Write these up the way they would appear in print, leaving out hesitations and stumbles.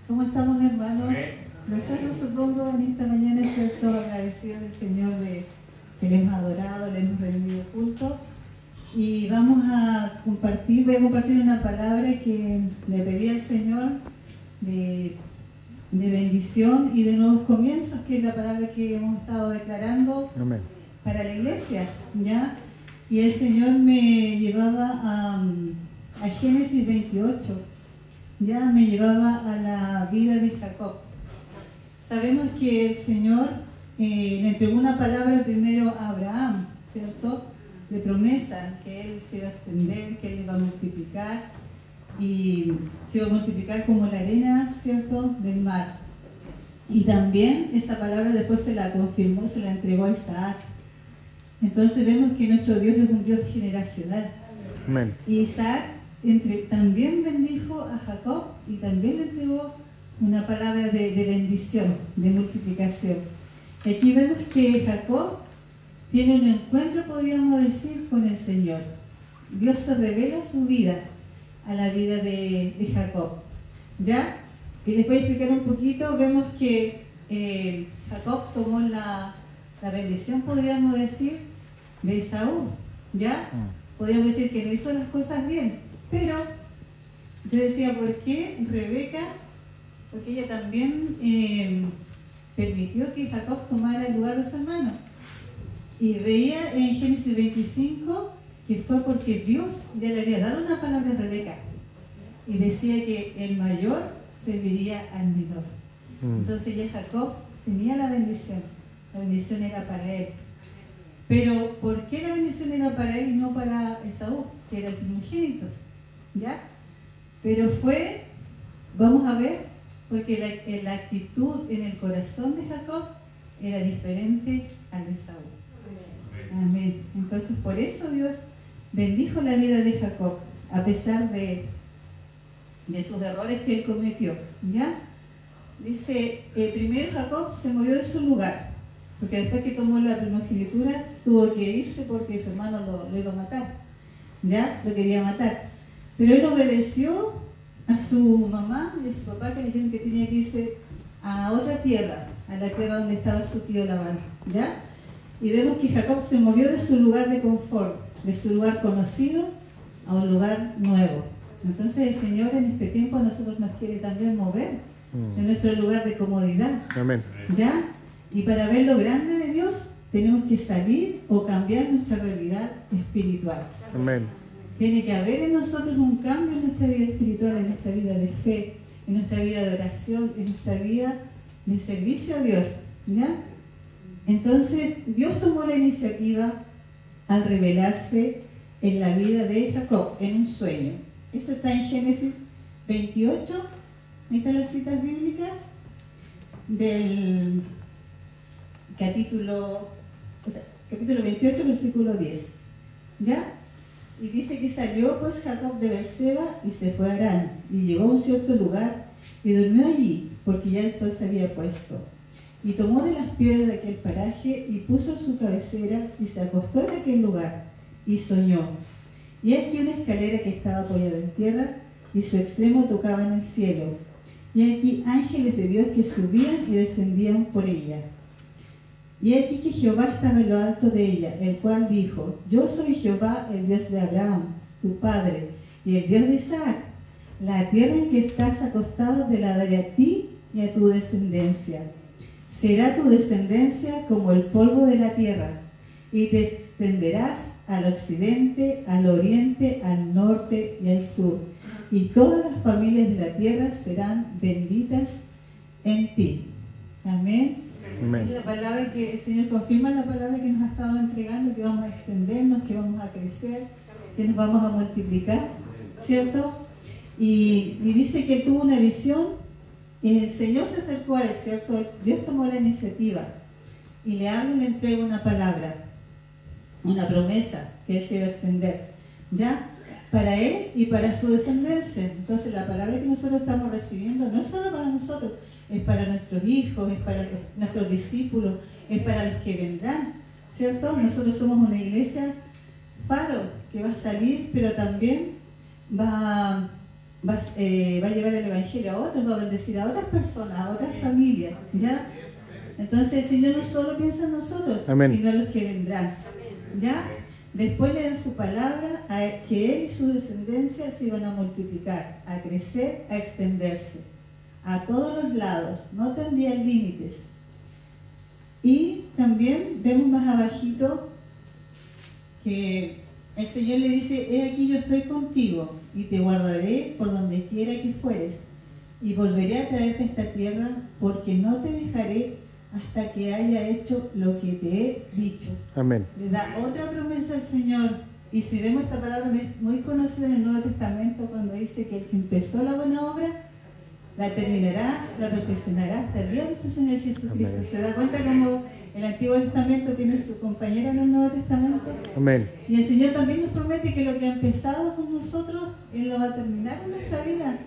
¿Cómo estamos, hermanos? Nosotros supongo en esta mañana estoy todos agradecidos del Señor de que le hemos adorado, le hemos rendido culto. Y vamos a compartir, voy a compartir una palabra que le pedí al Señor de bendición y de nuevos comienzos, que es la palabra que hemos estado declarando Amén. para la iglesia, ¿ya? Y el Señor me llevaba a Génesis 28, ya me llevaba a la vida de Jacob. Sabemos que el Señor le entregó una palabra primero a Abraham, ¿cierto? De promesa, que él se iba a extender, que él iba a multiplicar y se iba a multiplicar como la arena, ¿cierto?, del mar. Y también esa palabra después se la confirmó, se la entregó a Isaac. Entonces vemos que nuestro Dios es un Dios generacional. Amén. Y Isaac también bendijo a Jacob y también le entregó una palabra de bendición, de multiplicación. Y aquí vemos que Jacob tiene un encuentro, podríamos decir, con el Señor. Dios se revela su vida a la vida de Jacob, ¿ya? Y les voy a explicar un poquito. Vemos que Jacob tomó la bendición, podríamos decir, de Esaú, ¿ya? Podríamos decir que no hizo las cosas bien, pero yo decía, ¿por qué Rebeca? Porque ella también permitió que Jacob tomara el lugar de su hermano. Y veía en Génesis 25 que fue porque Dios ya le había dado una palabra a Rebeca y decía que el mayor serviría al menor. Entonces ya Jacob tenía la bendición era para él. Pero ¿por qué la bendición era para él y no para Esaú, que era el primogénito? ¿Ya? Pero fue, vamos a ver, porque la actitud en el corazón de Jacob era diferente al de Esaú. Amén. Entonces por eso Dios bendijo la vida de Jacob, a pesar de sus errores que él cometió, ¿ya? Dice, primero Jacob se movió de su lugar, porque después que tomó la primogenitura tuvo que irse porque su hermano lo iba a matar, ¿ya? Lo quería matar. Pero él obedeció a su mamá y a su papá, que le dijeron que tenía que irse a otra tierra, a la tierra donde estaba su tío Labán, ¿ya? Y vemos que Jacob se movió de su lugar de confort, de su lugar conocido a un lugar nuevo. Entonces el Señor en este tiempo a nosotros nos quiere también mover en nuestro lugar de comodidad. Amén. ¿Ya? Y para ver lo grande de Dios tenemos que salir o cambiar nuestra realidad espiritual. Amén. Tiene que haber en nosotros un cambio en nuestra vida espiritual, en nuestra vida de fe, en nuestra vida de oración, en nuestra vida de servicio a Dios. ¿Ya? Entonces Dios tomó la iniciativa al revelarse en la vida de Jacob, en un sueño. Eso está en Génesis 28, ahí están las citas bíblicas, del capítulo 28, versículo 10. ¿Ya? Y dice que salió pues Jacob de Beerseba y se fue a Harán, y llegó a un cierto lugar y durmió allí, porque ya el sol se había puesto. Y tomó de las piedras de aquel paraje y puso su cabecera y se acostó en aquel lugar y soñó. Y aquí una escalera que estaba apoyada en tierra y su extremo tocaba en el cielo. Y aquí ángeles de Dios que subían y descendían por ella. Y aquí que Jehová estaba en lo alto de ella, el cual dijo, yo soy Jehová, el Dios de Abraham, tu padre, y el Dios de Isaac. La tierra en que estás acostado te la daré a ti y a tu descendencia. Será tu descendencia como el polvo de la tierra, y te extenderás al occidente, al oriente, al norte y al sur, y todas las familias de la tierra serán benditas en ti. Amén. Amén. Es la palabra que el Señor confirma, la palabra que nos ha estado entregando, que vamos a extendernos, que vamos a crecer, que nos vamos a multiplicar, ¿cierto? Y dice que tuvo una visión. Y el Señor se acercó a él, ¿cierto? Dios tomó la iniciativa y le habla y le entrega una palabra, una promesa que él se iba a extender, ¿ya? Para él y para su descendencia. Entonces la palabra que nosotros estamos recibiendo no es solo para nosotros, es para nuestros hijos, es para nuestros discípulos, es para los que vendrán, ¿cierto? Nosotros somos una iglesia faro que va a salir, pero también va va a llevar el Evangelio a otros, va a bendecir a otras personas, a otras familias, ¿ya? Entonces el Señor no solo piensa en nosotros, Amén. sino en los que vendrán, ¿ya? Después le da su palabra a que Él y su descendencia se iban a multiplicar, a crecer, a extenderse a todos los lados, no tendrían límites. Y también vemos más abajito que el Señor le dice: he aquí yo estoy contigo y te guardaré por donde quiera que fueres y volveré a traerte a esta tierra, porque no te dejaré hasta que haya hecho lo que te he dicho. Amén. Le da otra promesa al Señor. Y si vemos esta palabra muy conocida en el Nuevo Testamento, cuando dice que el que empezó la buena obra la terminará, la perfeccionará hasta el día de nuestro Señor Jesucristo. Amén. ¿Se da cuenta cómo el Antiguo Testamento tiene su compañera en el Nuevo Testamento? Amén. Y el Señor también nos promete que lo que ha empezado con nosotros, Él lo va a terminar en nuestra vida.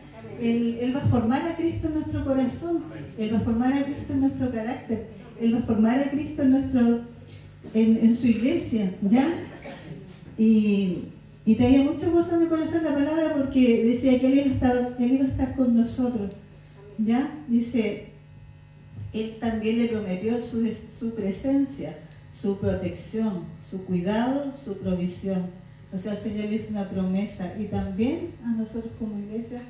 Él va a formar a Cristo en nuestro corazón, Él va a formar a Cristo en nuestro carácter, Él va a formar a Cristo en su iglesia, ¿ya? Y traía mucho gozo en mi corazón la palabra, porque decía que Él iba a estar con nosotros, ¿ya? Dice, Él también le prometió su presencia, su protección, su cuidado, su provisión. O sea, el Señor le hizo una promesa, y también a nosotros como iglesia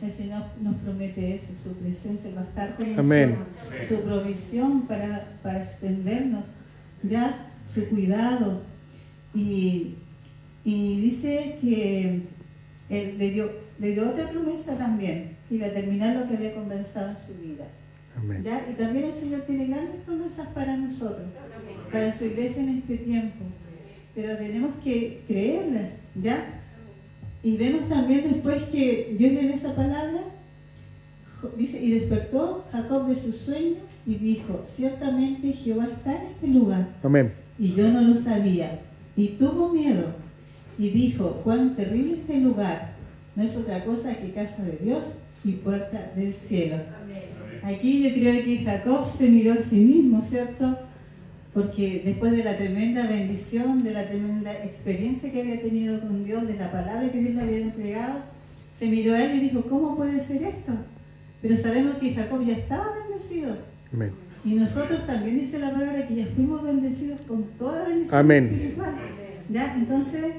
el Señor nos promete eso, su presencia, Él va a estar con Amén. nosotros, su provisión para extendernos, ya, su cuidado. Y dice que Él le dio otra promesa también, que iba a terminar lo que había comenzado en su vida. Amén. ¿Ya? Y también el Señor tiene grandes promesas para nosotros, para su iglesia en este tiempo, pero tenemos que creerlas, ¿ya? Y vemos también después que Dios le da esa palabra, dice: y despertó Jacob de su sueño y dijo: ciertamente Jehová está en este lugar. Amén. Y yo no lo sabía. Y tuvo miedo y dijo: cuán terrible este lugar, no es otra cosa que casa de Dios y puerta del cielo. Aquí yo creo que Jacob se miró a sí mismo, ¿cierto? Porque después de la tremenda bendición, de la tremenda experiencia que había tenido con Dios, de la palabra que Dios le había entregado, se miró a él y dijo: ¿cómo puede ser esto? Pero sabemos que Jacob ya estaba bendecido. Amén. Y nosotros también, dice la palabra, que ya fuimos bendecidos con toda bendición Amén. espiritual. ¿Ya? Entonces,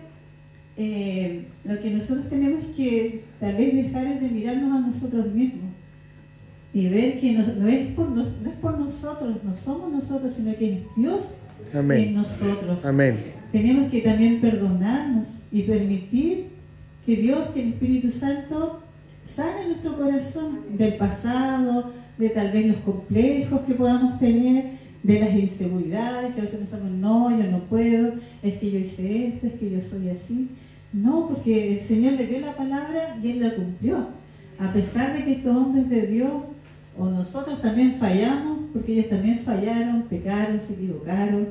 lo que nosotros tenemos que tal vez dejar es de mirarnos a nosotros mismos y ver que no es por nosotros, no somos nosotros, sino que es Dios Amén. en nosotros. Amén. Tenemos que también perdonarnos y permitir que Dios, que el Espíritu Santo sane nuestro corazón del pasado, de tal vez los complejos que podamos tener, de las inseguridades, que a veces pensamos: no, yo no puedo, es que yo hice esto, es que yo soy así. No, porque el Señor le dio la palabra y Él la cumplió. A pesar de que estos hombres de Dios, o nosotros también fallamos, porque ellos también fallaron, pecaron, se equivocaron,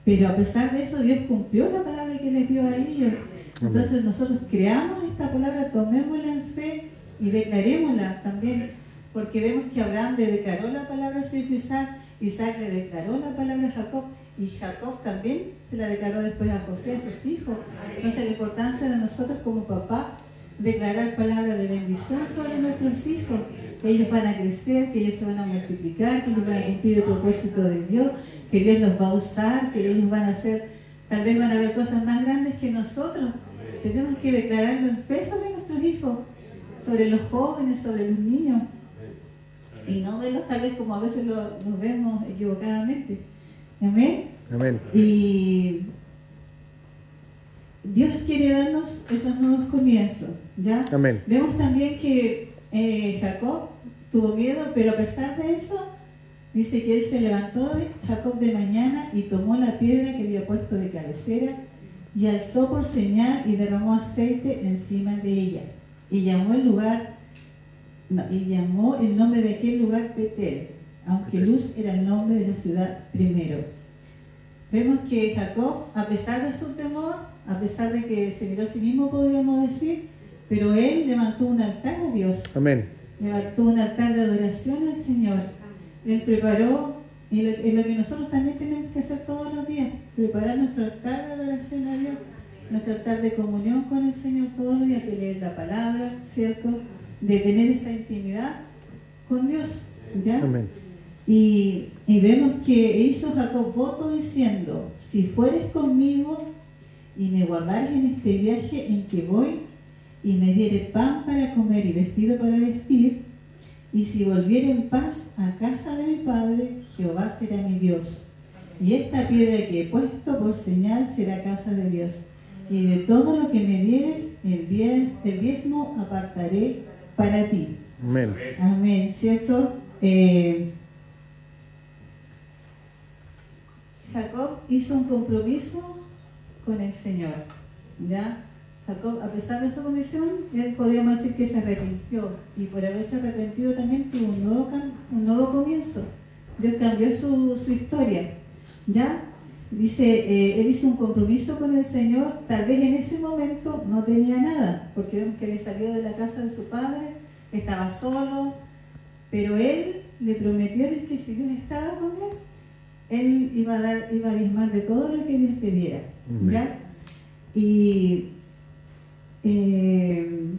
pero a pesar de eso Dios cumplió la palabra que les dio a ellos. Entonces nosotros creamos esta palabra, tomémosla en fe y declarémosla también, porque vemos que Abraham le declaró la palabra a su hijo Isaac, Isaac le declaró la palabra a Jacob, y Jacob también se la declaró después a José, a sus hijos. Entonces la importancia de nosotros como papá, declarar palabra de bendición sobre nuestros hijos, que ellos van a crecer, que ellos se van a multiplicar, que ellos van a cumplir el propósito de Dios, que Dios los va a usar, que ellos van a hacer, tal vez van a ver cosas más grandes que nosotros. Tenemos que declararlo en fe sobre nuestros hijos, sobre los jóvenes, sobre los niños, y no verlos tal vez como a veces los vemos equivocadamente. Amén. Amén. Y Dios quiere darnos esos nuevos comienzos, ¿ya? Amén. Vemos también que Jacob tuvo miedo, pero a pesar de eso, dice que él se levantó Jacob de mañana y tomó la piedra que había puesto de cabecera y alzó por señal y derramó aceite encima de ella. Y llamó el nombre de aquel lugar Betel, aunque Luz era el nombre de la ciudad primero. Vemos que Jacob, a pesar de su temor, a pesar de que se miró a sí mismo, podríamos decir, pero él levantó un altar a Dios. Amén. Levantó un altar de adoración al Señor. Él preparó, y lo que nosotros también tenemos que hacer todos los días, preparar nuestro altar de adoración a Dios, no tratar de comunión con el Señor todos los días, de leer la palabra, ¿cierto? De tener esa intimidad con Dios, ¿ya? Amén. Y vemos que hizo Jacob voto diciendo: si fueres conmigo y me guardares en este viaje en que voy, y me diere pan para comer y vestido para vestir, y si volviere en paz a casa de mi padre, Jehová será mi Dios. Y esta piedra que he puesto por señal será casa de Dios. Y de todo lo que me dieres, el diezmo apartaré para ti. Amén. Amén, ¿cierto? Jacob hizo un compromiso con el Señor, ¿ya? Jacob, a pesar de su condición, él podríamos decir que se arrepintió, y por haberse arrepentido también tuvo un nuevo comienzo. Dios cambió su historia, ¿ya? Dice, él hizo un compromiso con el Señor. Tal vez en ese momento no tenía nada, porque vemos que había salido de la casa de su padre, estaba solo, pero él le prometió a Dios que si Dios estaba con él iba a diezmar de todo lo que Dios pidiera, ¿ya? Y él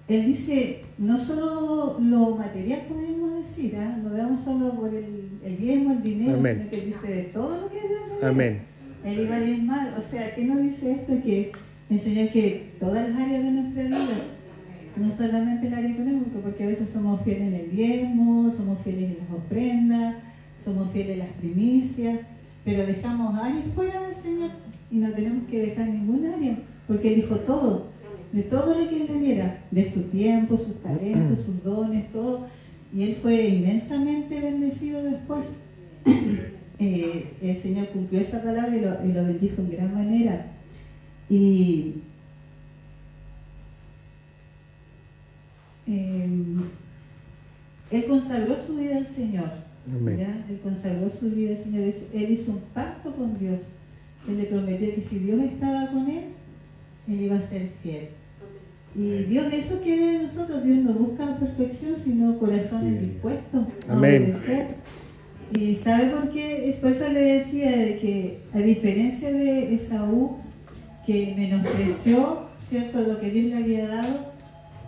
dice, no solo lo material podemos decir, no veamos solo por el diezmo, el dinero, Amén. sino que dice de todo lo que Dios me diera. Amén. Él iba a diezmar. O sea, ¿qué nos dice esto? Que el Señor quiere todas las áreas de nuestra vida, no solamente el área económica, porque a veces somos fieles en el diezmo, somos fieles en las ofrendas, somos fieles en las primicias, pero dejamos áreas fuera del Señor y no tenemos que dejar ninguna área, porque Él dijo todo, de todo lo que Él le diera, de su tiempo, sus talentos, sus dones, todo, y Él fue inmensamente bendecido después. El Señor cumplió esa palabra y lo bendijo en gran manera. Y Él consagró su vida al Señor. ¿Ya? Él consagró su vida al Señor. Él hizo un pacto con Dios. Él le prometió que si Dios estaba con él, él iba a ser fiel. Y Dios eso quiere de nosotros. Dios no busca perfección, sino corazones dispuestos a obedecer. ¿Y sabe por qué? Por eso le decía de que, a diferencia de Esaú, que menospreció, ¿cierto?, lo que Dios le había dado,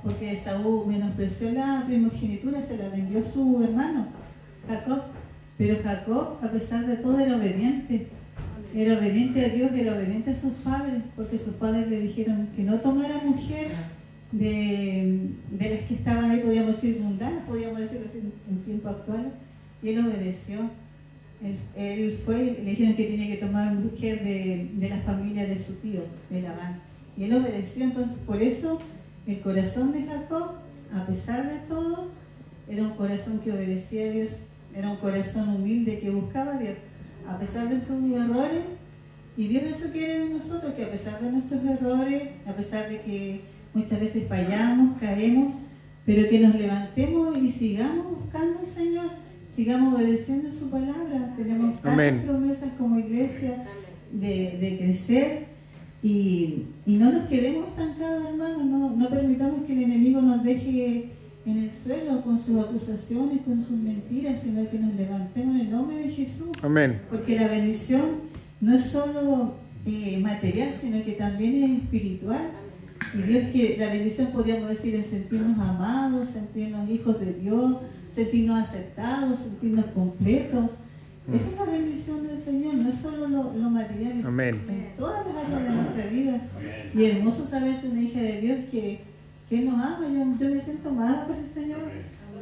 porque Esaú menospreció la primogenitura, se la vendió a su hermano Jacob, pero Jacob, a pesar de todo, era obediente a Dios, era obediente a sus padres, porque sus padres le dijeron que no tomara mujer de las que estaban ahí, podríamos decir mundanas, podríamos decirlo así en tiempo actual, y él obedeció. Él fue, le dijeron que tenía que tomar mujer de la familia de su tío, de Labán, y él obedeció. Entonces, por eso el corazón de Jacob, a pesar de todo, era un corazón que obedecía a Dios, era un corazón humilde que buscaba a Dios, a pesar de sus errores. Y Dios eso quiere de nosotros, que a pesar de nuestros errores, a pesar de que muchas veces fallamos, caemos, pero que nos levantemos y sigamos buscando al Señor, sigamos obedeciendo su palabra. Tenemos tantas promesas como iglesia de crecer, y no nos quedemos estancados, hermanos. No permitamos que el enemigo nos deje en el suelo con sus acusaciones, con sus mentiras, sino que nos levantemos en el nombre de Jesús. Amén. Porque la bendición no es solo material, sino que también es espiritual. Y Dios, que la bendición, podríamos decir, en sentirnos amados, sentirnos hijos de Dios, sentirnos aceptados, sentirnos completos. Esa es la bendición del Señor, no es solo lo material. Amén. En todas las áreas de nuestra vida. Y hermoso saber ser una hija de Dios que nos ama. Yo me siento amada por el Señor,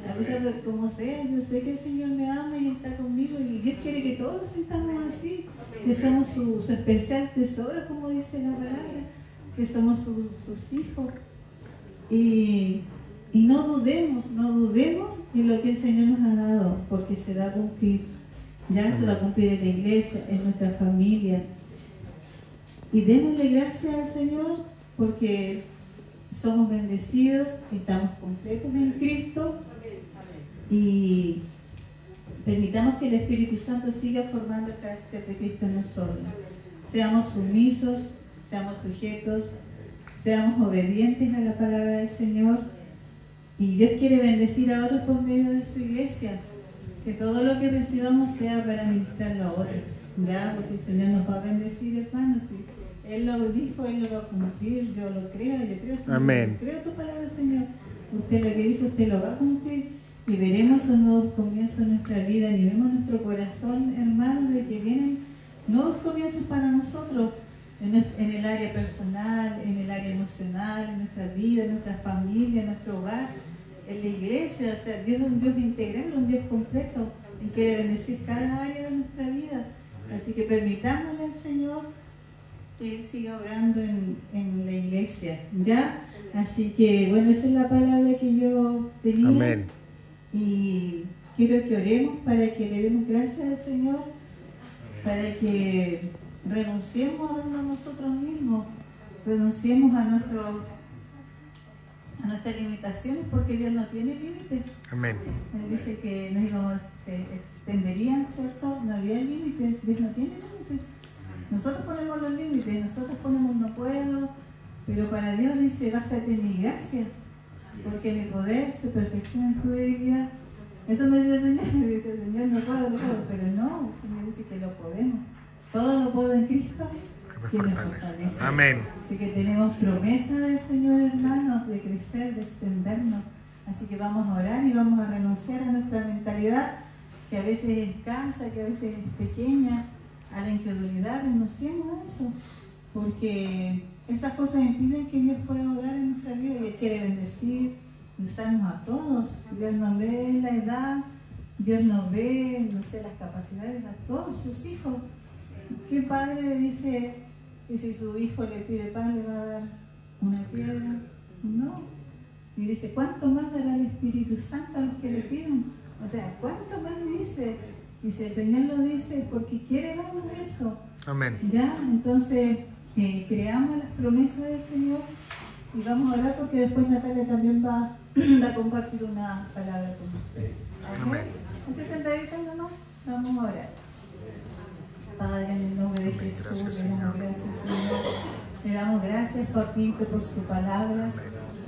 a pesar de cómo sea. Yo sé que el Señor me ama y está conmigo, y Dios quiere que todos nos sintamos así, que somos su especial tesoro, como dice la palabra, que somos sus hijos. Y no dudemos en lo que el Señor nos ha dado, porque se va a cumplir. Ya se va a cumplir en la iglesia, en nuestra familia. Y démosle gracias al Señor, porque somos bendecidos, estamos completos en Cristo, y permitamos que el Espíritu Santo siga formando el carácter de Cristo en nosotros. Seamos sumisos, seamos sujetos, seamos obedientes a la palabra del Señor, y Dios quiere bendecir a otros por medio de su iglesia. Que todo lo que recibamos sea para ministrarlo a otros, ¿ya? Porque el Señor nos va a bendecir, hermanos, y Él lo dijo, Él lo va a cumplir, yo creo, Señor. Amén. Yo creo tu palabra, Señor. Usted lo que dice, usted lo va a cumplir. Y veremos un nuevo comienzo en nuestra vida. Y vemos nuestro corazón, hermanos, de que vienen nuevos comienzos para nosotros. En el área personal, en el área emocional, en nuestra vida, en nuestra familia, en nuestro hogar, en la iglesia. O sea, Dios es un Dios integral, un Dios completo. Y quiere bendecir cada área de nuestra vida. Así que permitámosle al Señor que Él siga obrando en la iglesia, ¿ya? Así que, bueno, esa es la palabra que yo tenía. Amén. Y quiero que oremos para que le demos gracias al Señor, para que renunciemos a nosotros mismos, renunciemos a nuestras limitaciones, porque Dios no tiene límites. Amén. Él dice que nos íbamos, se extenderían, ¿cierto? No había límites, Dios no tiene límites. Nosotros ponemos los límites, nosotros ponemos no puedo, pero para Dios dice, bástate mi gracia, porque mi poder se perfecciona en tu debilidad. Eso me dice el Señor, me dice el Señor, no puedo, pero no, el Señor dice que lo podemos. Todo lo puedo en Cristo que me fortalece. Amén. Así que tenemos promesa del Señor, hermanos, de crecer, de extendernos. Así que vamos a orar y vamos a renunciar a nuestra mentalidad, que a veces es escasa, que a veces es pequeña, a la incredulidad. Renunciemos a eso, porque esas cosas impiden que Dios pueda obrar en nuestra vida, y Él quiere bendecir y usarnos a todos. Dios nos ve en la edad, Dios nos ve, no sé, las capacidades a todos sus hijos. ¿Qué padre dice que si su hijo le pide pan le va a dar una piedra? No. Y dice, ¿cuánto más dará el Espíritu Santo a los que le piden? O sea, ¿cuánto más dice? Dice, el Señor lo dice porque quiere darnos eso. Amén. Ya, entonces creamos las promesas del Señor y vamos a orar, porque después Natalia también va a compartir una palabra con ustedes. Amén. Así sentaditas nomás, vamos a orar. Padre, en el nombre de Jesús, le damos gracias, Señor. Le damos gracias, Papito, por su palabra.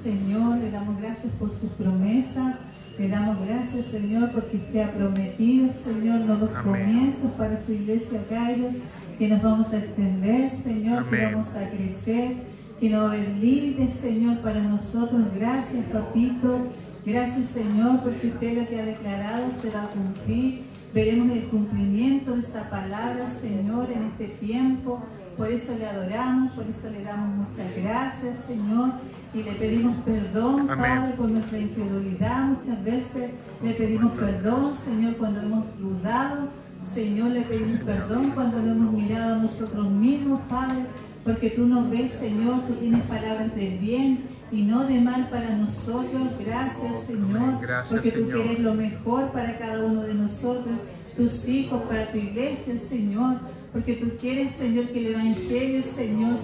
Señor, le damos gracias por su promesa. Le damos gracias, Señor, porque usted ha prometido, Señor, nuevos comienzos para su iglesia Kairos, que nos vamos a extender, Señor, que vamos a crecer, que no va a haber límites, Señor, para nosotros. Gracias, Papito. Gracias, Señor, porque usted lo que ha declarado se va a cumplir. Veremos el cumplimiento de esa palabra, Señor, en este tiempo. Por eso le adoramos, por eso le damos muchas gracias, Señor. Y le pedimos perdón, Padre, por nuestra incredulidad. Muchas veces le pedimos perdón, Señor, cuando hemos dudado. Señor, le pedimos perdón cuando lo hemos mirado a nosotros mismos, Padre. Porque tú nos ves, Señor, tú tienes palabras de bien y no de mal para nosotros. Gracias, Señor, porque tú quieres lo mejor para cada uno de nosotros, tus hijos, para tu iglesia, Señor. Porque tú quieres, Señor, que el Evangelio, Señor,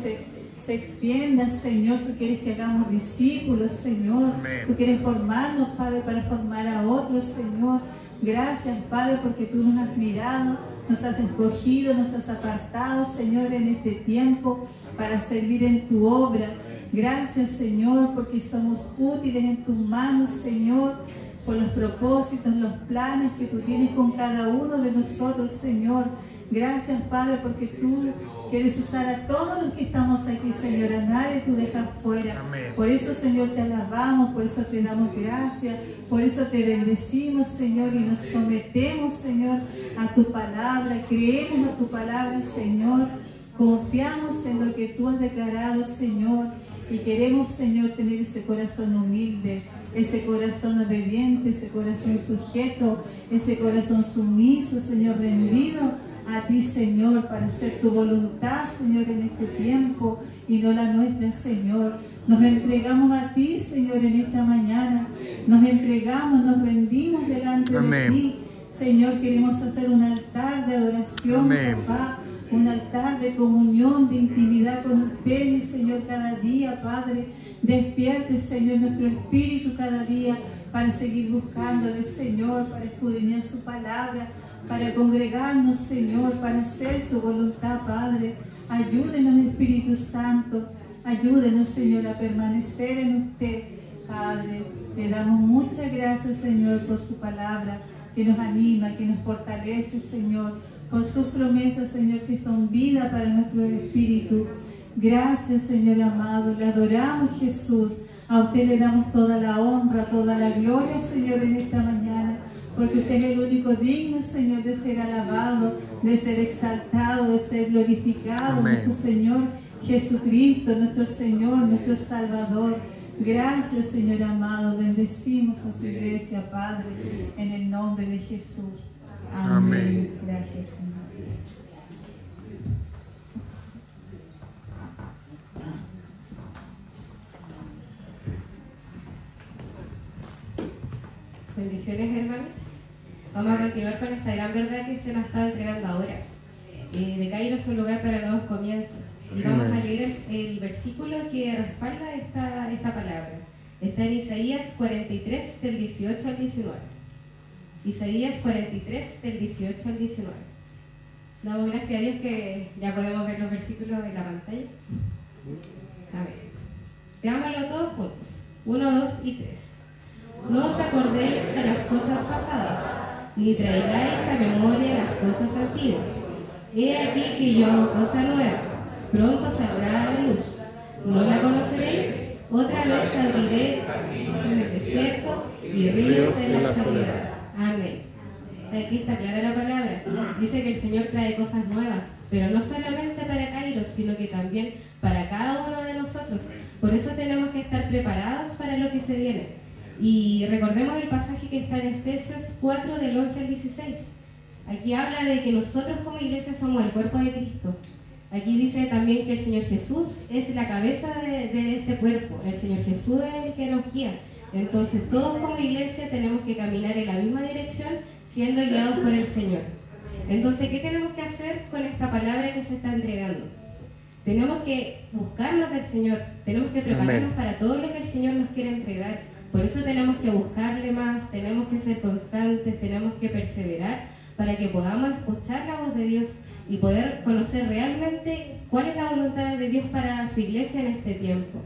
se extienda, Señor. Tú quieres que hagamos discípulos, Señor. Tú quieres formarnos, Padre, para formar a otros, Señor. Gracias, Padre, porque tú nos has mirado, nos has escogido, nos has apartado, Señor, en este tiempo para servir en tu obra. Gracias, Señor, porque somos útiles en tus manos, Señor, por los propósitos, los planes que tú tienes con cada uno de nosotros, Señor. Gracias, Padre, porque tú quieres usar a todos los que estamos aquí, Señor. A nadie tú dejas fuera. Amén. Por eso, Señor, te alabamos, por eso te damos gracias, por eso te bendecimos, Señor, y nos sometemos, Señor, a tu palabra. Creemos a tu palabra, Señor. Confiamos en lo que tú has declarado, Señor. Y queremos, Señor, tener ese corazón humilde, ese corazón obediente, ese corazón sujeto, ese corazón sumiso, Señor, rendido a ti, Señor, para hacer tu voluntad, Señor, en este tiempo y no la nuestra, Señor. Nos entregamos a ti, Señor, en esta mañana. Nos entregamos, nos rendimos delante de ti. Señor, queremos hacer un altar de adoración, papá. Un altar de comunión, de intimidad con usted, mi Señor, cada día, Padre. Despierte, Señor, nuestro espíritu cada día para seguir buscándole, Señor, para escudriñar su palabra, para congregarnos, Señor, para hacer su voluntad, Padre. Ayúdenos, Espíritu Santo. Ayúdenos, Señor, a permanecer en usted, Padre. Le damos muchas gracias, Señor, por su palabra que nos anima, que nos fortalece, Señor. Por sus promesas, Señor, que son vida para nuestro espíritu. Gracias, Señor amado, le adoramos, Jesús. A usted le damos toda la honra, toda la gloria, Señor, en esta mañana, porque usted es el único digno, Señor, de ser alabado, de ser exaltado, de ser glorificado. Amén. Nuestro Señor Jesucristo, nuestro Señor, nuestro Salvador. Gracias, Señor amado. Bendecimos a su iglesia, Padre, en el nombre de Jesús. Amén. Amén. Gracias, Señor. Bendiciones, hermanos. Vamos a continuar con esta gran verdad que se nos está entregando ahora. De Cairo es un lugar para nuevos comienzos. Y vamos a leer el versículo que respalda esta palabra. Está en Isaías 43, del 18 al 19. Isaías 43, del 18 al 19. Damos gracias a Dios que ya podemos ver los versículos en la pantalla. A ver. Veámoslo todos juntos. 1, 2 y 3. No os acordéis de las cosas pasadas, ni traigáis a memoria las cosas antiguas. He aquí que yo hago cosa nueva, pronto saldrá a la luz. ¿No la conoceréis? Otra vez abriré en el desierto y ríos en la soledad. Amén. Aquí está clara la palabra. Dice que el Señor trae cosas nuevas, pero no solamente para Cairo, sino que también para cada uno de nosotros. Por eso tenemos que estar preparados para lo que se viene. Y recordemos el pasaje que está en Efesios 4, del 11 al 16. Aquí habla de que nosotros como iglesia somos el cuerpo de Cristo. Aquí dice también que el Señor Jesús es la cabeza de este cuerpo. El Señor Jesús es el que nos guía. Entonces todos como iglesia tenemos que caminar en la misma dirección, siendo guiados por el Señor. Entonces, ¿qué tenemos que hacer con esta palabra que se está entregando? Tenemos que buscarnos del Señor. Tenemos que prepararnos para todo lo que el Señor nos quiere entregar. Por eso tenemos que buscarle más, tenemos que ser constantes, tenemos que perseverar para que podamos escuchar la voz de Dios y poder conocer realmente cuál es la voluntad de Dios para su iglesia en este tiempo.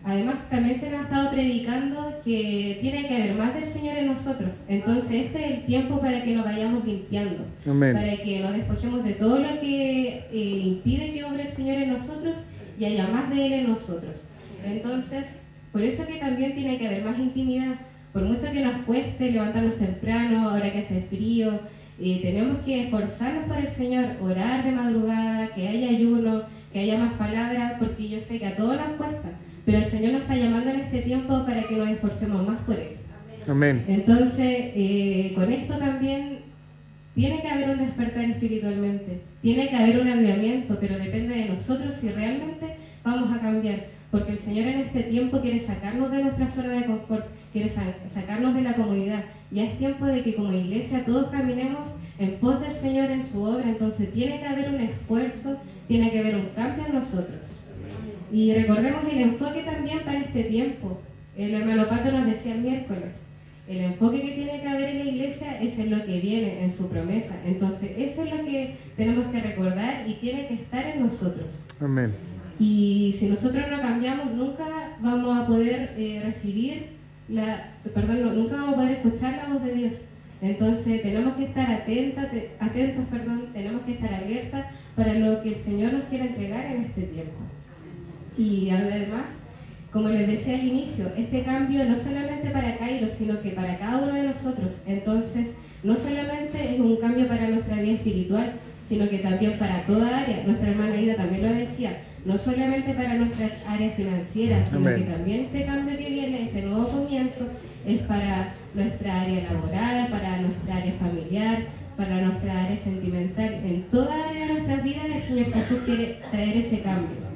Además, también se nos ha estado predicando que tiene que haber más del Señor en nosotros. Entonces, este es el tiempo para que nos vayamos limpiando. Amén. Para que nos despojemos de todo lo que impide que obre el Señor en nosotros y haya más de Él en nosotros. Entonces, por eso que también tiene que haber más intimidad. Por mucho que nos cueste levantarnos temprano, ahora que hace frío, tenemos que esforzarnos por el Señor, orar de madrugada, que haya ayuno, que haya más palabras, porque yo sé que a todos nos cuesta, pero el Señor nos está llamando en este tiempo para que nos esforcemos más por Él. Amén. Entonces, con esto también tiene que haber un despertar espiritualmente, tiene que haber un avivamiento, pero depende de nosotros si realmente vamos a cambiar. Porque el Señor en este tiempo quiere sacarnos de nuestra zona de confort, quiere sacarnos de la comodidad. Ya es tiempo de que como iglesia todos caminemos en pos del Señor en su obra. Entonces tiene que haber un esfuerzo, tiene que haber un cambio en nosotros. Y recordemos el enfoque también para este tiempo. El hermano Pato nos decía el miércoles, el enfoque que tiene que haber en la iglesia es en lo que viene, en su promesa. Entonces eso es lo que tenemos que recordar y tiene que estar en nosotros. Amén. Y si nosotros no cambiamos, nunca vamos a poder nunca vamos a poder escuchar la voz de Dios. Entonces tenemos que estar atentos, tenemos que estar alertas para lo que el Señor nos quiere entregar en este tiempo. Y además, como les decía al inicio, este cambio no solamente para Cairo, sino que para cada uno de nosotros. Entonces, no solamente es un cambio para nuestra vida espiritual, sino que también para toda área. Nuestra hermana Ida también lo decía, no solamente para nuestra área financiera, sino Amén. Que también este cambio que viene, este nuevo comienzo, es para nuestra área laboral, para nuestra área familiar, para nuestra área sentimental. En toda área de nuestras vidas el Señor Jesús quiere traer ese cambio.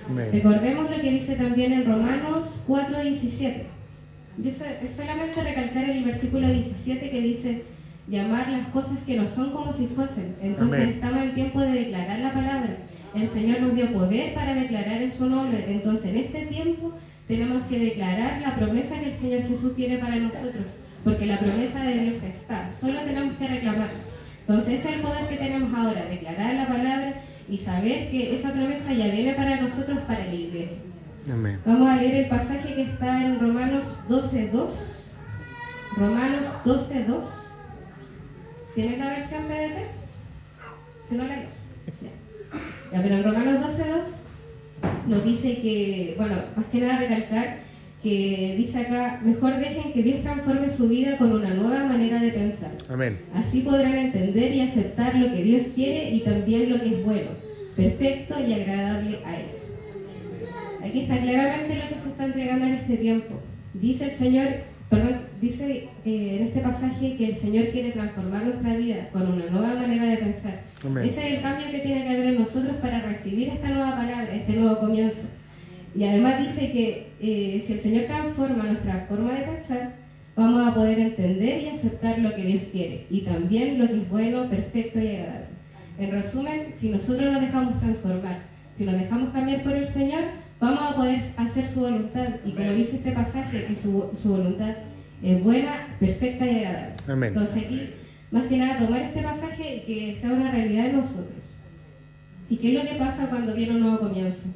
Amén. Recordemos lo que dice también en Romanos 4:17. Yo solamente recalcar el versículo 17 que dice llamar las cosas que no son como si fuesen. Entonces Amén. Estamos en tiempo de declarar la palabra. El Señor nos dio poder para declarar en su nombre. Entonces en este tiempo tenemos que declarar la promesa que el Señor Jesús tiene para nosotros, porque la promesa de Dios está, solo tenemos que reclamar. Entonces ese es el poder que tenemos ahora, declarar la palabra y saber que esa promesa ya viene para nosotros, para la iglesia. Amén. Vamos a leer el pasaje que está en Romanos 12:2. Romanos 12:2. ¿Tiene la versión PDT? Si no la leo. Ya, pero en Romanos 12:2 nos dice que, bueno, más que nada recalcar que dice acá, mejor dejen que Dios transforme su vida con una nueva manera de pensar. Amén. Así podrán entender y aceptar lo que Dios quiere y también lo que es bueno, perfecto y agradable a Él. Aquí está claramente lo que se está entregando en este tiempo. Dice el Señor, dice en este pasaje que el Señor quiere transformar nuestra vida con una nueva manera de pensar. Amén. Ese es el cambio que tiene que haber en nosotros para recibir esta nueva palabra, este nuevo comienzo. Y además dice que si el Señor transforma nuestra forma de pensar, vamos a poder entender y aceptar lo que Dios quiere y también lo que es bueno, perfecto y agradable. En resumen, si nosotros nos dejamos transformar, si nos dejamos cambiar por el Señor, vamos a poder hacer su voluntad. Y como dice este pasaje, que su voluntad es buena, perfecta y agradable. Amén. Entonces aquí, más que nada, tomar este pasaje que sea una realidad en nosotros. ¿Y qué es lo que pasa cuando viene un nuevo comienzo?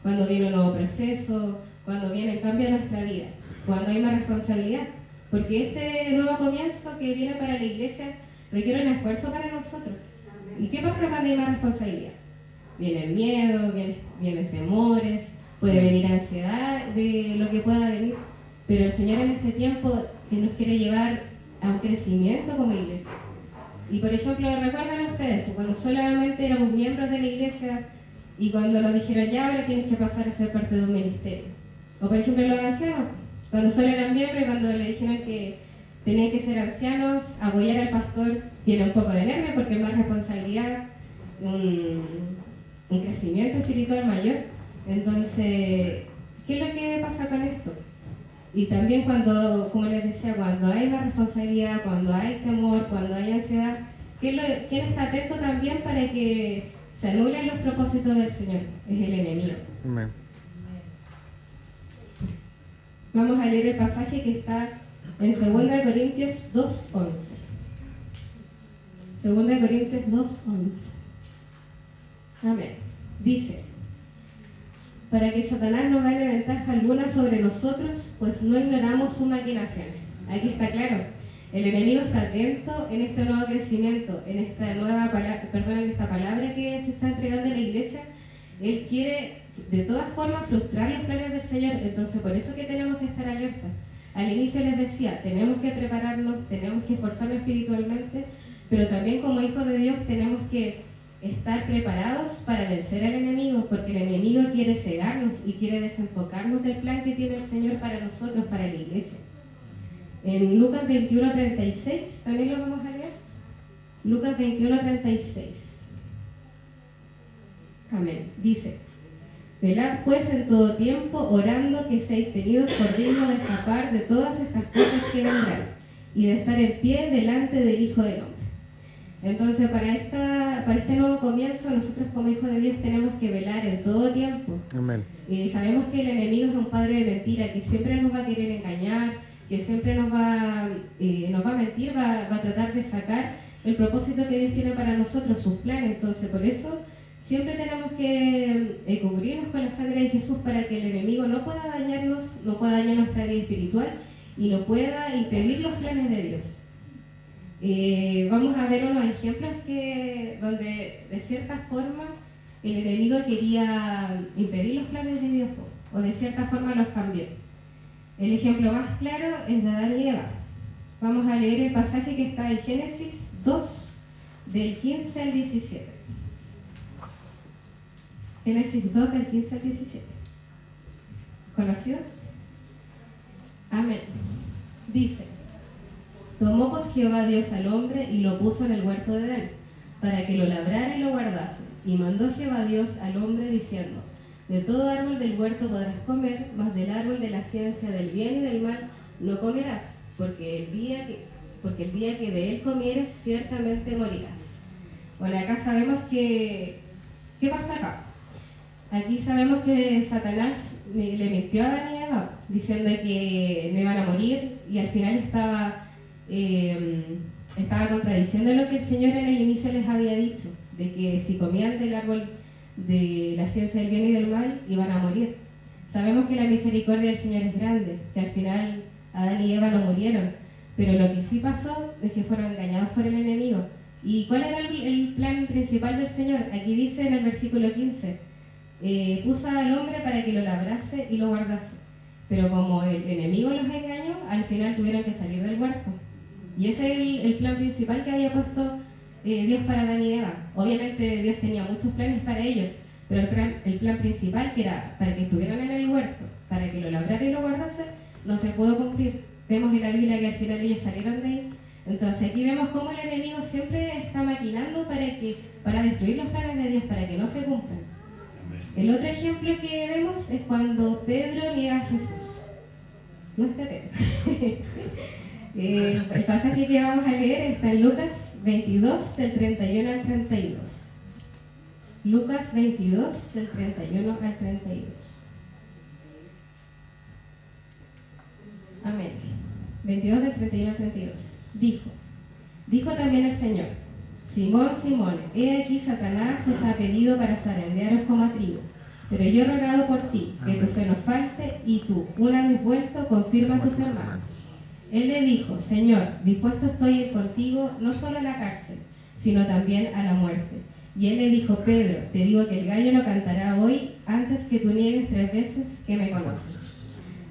Cuando viene un nuevo proceso, cuando viene el cambio en nuestra vida, cuando hay más responsabilidad. Porque este nuevo comienzo que viene para la iglesia requiere un esfuerzo para nosotros. ¿Y qué pasa cuando hay más responsabilidad? Vienen miedos, vienen temores, puede venir ansiedad de lo que pueda venir. Pero el Señor en este tiempo nos quiere llevar a un crecimiento como iglesia. Y por ejemplo, ¿recuerdan ustedes que cuando solamente éramos miembros de la iglesia y cuando nos dijeron ya ahora tienes que pasar a ser parte de un ministerio? O por ejemplo los ancianos, cuando solo eran miembros y cuando le dijeron que tenían que ser ancianos, apoyar al pastor, tiene un poco de nervio porque es más responsabilidad, un crecimiento espiritual mayor. Entonces, ¿qué es lo que pasa con esto? Y también cuando, como les decía, cuando hay más responsabilidad, cuando hay temor, cuando hay ansiedad, ¿quién está atento también para que se anulen los propósitos del Señor? Es el enemigo. Amén. Vamos a leer el pasaje que está en 2 Corintios 2:11. 2 Corintios 2:11. Amén. Dice: para que Satanás no gane ventaja alguna sobre nosotros, pues no ignoramos sus maquinaciones. Aquí está claro, el enemigo está atento en este nuevo crecimiento, en esta nueva en esta palabra que se está entregando en la iglesia. Él quiere de todas formas frustrar los planes del Señor, entonces por eso que tenemos que estar alertas. Al inicio les decía, tenemos que prepararnos, tenemos que esforzarnos espiritualmente, pero también como hijos de Dios tenemos que estar preparados para vencer al enemigo, porque el enemigo quiere cegarnos y quiere desenfocarnos del plan que tiene el Señor para nosotros, para la iglesia. En Lucas 21:36, también lo vamos a leer. Lucas 21:36. Amén. Dice: velad pues en todo tiempo, orando que seáis tenidos por dignos de escapar de todas estas cosas que vendrán, y de estar en pie delante del Hijo del Hombre. Entonces, para este nuevo comienzo, nosotros como hijos de Dios tenemos que velar en todo tiempo. Amén. Sabemos que el enemigo es un padre de mentira, que siempre nos va a querer engañar, que siempre nos va a mentir, va a tratar de sacar el propósito que Dios tiene para nosotros, sus planes. Entonces, por eso siempre tenemos que cubrirnos con la sangre de Jesús para que el enemigo no pueda dañarnos, no pueda dañar nuestra vida espiritual y no pueda impedir los planes de Dios. Vamos a ver unos ejemplos donde de cierta forma el enemigo quería impedir los planes de Dios o de cierta forma los cambió. El ejemplo más claro es de Adán y Eva. Vamos a leer el pasaje que está en Génesis 2, del 15 al 17. Génesis 2, del 15 al 17. ¿Conocido? Amén. Dice: tomó pues Jehová Dios al hombre y lo puso en el huerto de Edén, para que lo labrara y lo guardase. Y mandó Jehová Dios al hombre diciendo: de todo árbol del huerto podrás comer, mas del árbol de la ciencia del bien y del mal no comerás, porque el día que de él comieres, ciertamente morirás. Bueno, acá sabemos que... ¿qué pasa acá? Aquí sabemos que Satanás le mintió a Adán y Eva, diciendo que no iban a morir, y al final estaba contradiciendo lo que el Señor en el inicio les había dicho, de que si comían del árbol de la ciencia del bien y del mal, iban a morir. Sabemos que la misericordia del Señor es grande, que al final Adán y Eva no murieron, pero lo que sí pasó es que fueron engañados por el enemigo. ¿Y cuál era el plan principal del Señor? Aquí dice en el versículo 15, puso al hombre para que lo labrase y lo guardase. Pero como el enemigo los engañó, al final tuvieron que salir del huerto. Y ese es el plan principal que había puesto Dios para Adán y Eva. Obviamente Dios tenía muchos planes para ellos, pero el plan principal, que era para que estuvieran en el huerto, para que lo labrara y lo guardase, no se pudo cumplir. Vemos en la Biblia que al final ellos salieron de ahí. Entonces aquí vemos cómo el enemigo siempre está maquinando para destruir los planes de Dios, para que no se cumplan. El otro ejemplo que vemos es cuando Pedro niega a Jesús. No está Pedro. El pasaje que vamos a leer está en Lucas 22, del 31 al 32. Lucas 22, del 31 al 32. Amén. 22 del 31 al 32. Dijo también el Señor: Simón, Simón, he aquí Satanás os ha pedido para zarandearos como a trigo. Pero yo he rogado por ti, que tu fe no falte, y tú, una vez vuelto, confirma a tus hermanos. Él le dijo: Señor, dispuesto estoy a ir contigo, no solo a la cárcel, sino también a la muerte. Y él le dijo: Pedro, te digo que el gallo no cantará hoy antes que tú niegues 3 veces que me conoces.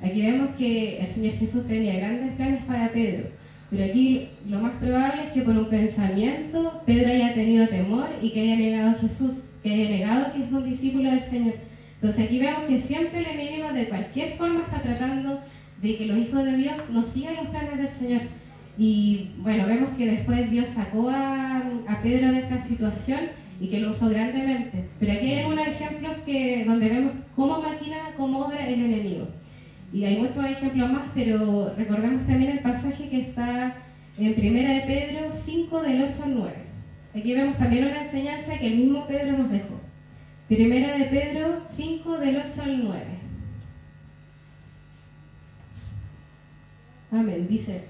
Aquí vemos que el Señor Jesús tenía grandes planes para Pedro, pero aquí lo más probable es que por un pensamiento Pedro haya tenido temor y que haya negado a Jesús, que haya negado que es un discípulo del Señor. Entonces aquí vemos que siempre el enemigo de cualquier forma está tratando de que los hijos de Dios no sigan los planes del Señor. Y bueno, vemos que después Dios sacó a Pedro de esta situación y que lo usó grandemente. Pero aquí hay algunos ejemplos donde vemos cómo maquina, cómo obra el enemigo. Y hay muchos ejemplos más, pero recordemos también el pasaje que está en 1 de Pedro 5, del 8 al 9. Aquí vemos también una enseñanza que el mismo Pedro nos dejó. 1 de Pedro 5, del 8 al 9. Amén. Dice: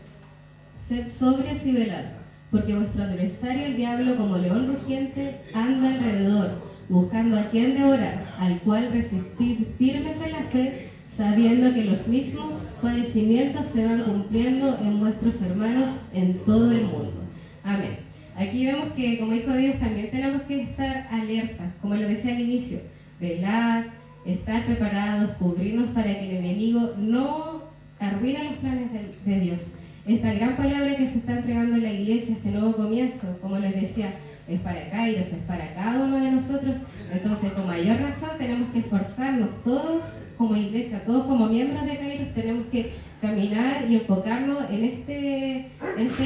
Sed sobrios y velad, porque vuestro adversario el diablo, como león rugiente, anda alrededor, buscando a quien devorar, al cual resistid firmes en la fe, sabiendo que los mismos padecimientos se van cumpliendo en vuestros hermanos en todo el mundo. Amén. Aquí vemos que como hijos de Dios también tenemos que estar alertas, como les decía al inicio, velar, estar preparados, cubrirnos para que el enemigo no arruine los planes de Dios. Esta gran palabra que se está entregando en la iglesia, este nuevo comienzo, como les decía, es para Kairos, es para cada uno de nosotros. Entonces, con mayor razón, tenemos que esforzarnos todos como iglesia, todos como miembros de Kairos, tenemos que caminar y enfocarnos en este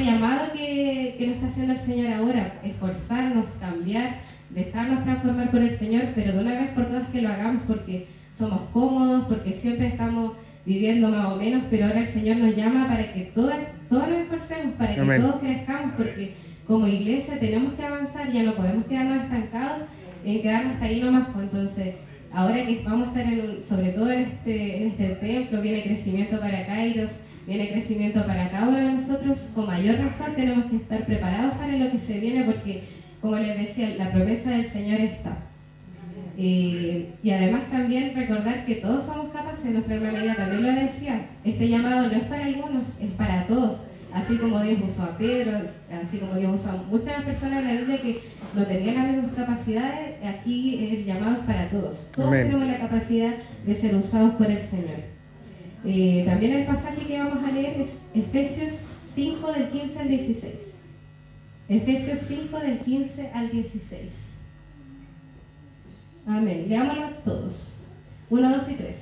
llamado que nos está haciendo el Señor ahora, esforzarnos, cambiar, dejarnos transformar por el Señor, pero de una vez por todas que lo hagamos, porque somos cómodos, porque siempre estamos viviendo más o menos, pero ahora el Señor nos llama para que todos nos esforcemos, para que Amén. todos crezcamos, porque como iglesia tenemos que avanzar, ya no podemos quedarnos estancados en quedarnos hasta ahí nomás. Entonces, ahora que vamos a estar sobre todo en este templo, viene crecimiento para Kairos, viene crecimiento para cada uno de nosotros, con mayor razón tenemos que estar preparados para lo que se viene, porque como les decía, la promesa del Señor está. Y además también recordar que todos somos capaces, nuestra hermana Ida también lo decía, este llamado no es para algunos, es para todos. Así como Dios usó a Pedro, así como Dios usó a muchas personas en la Biblia que no tenían las mismas capacidades, aquí el llamado es para todos. Todos Amén. tenemos la capacidad de ser usados por el Señor. También el pasaje que vamos a leer es Efesios 5, del 15 al 16. Efesios 5, del 15 al 16. Amén. Leámoslo todos. 1, 2 y 3.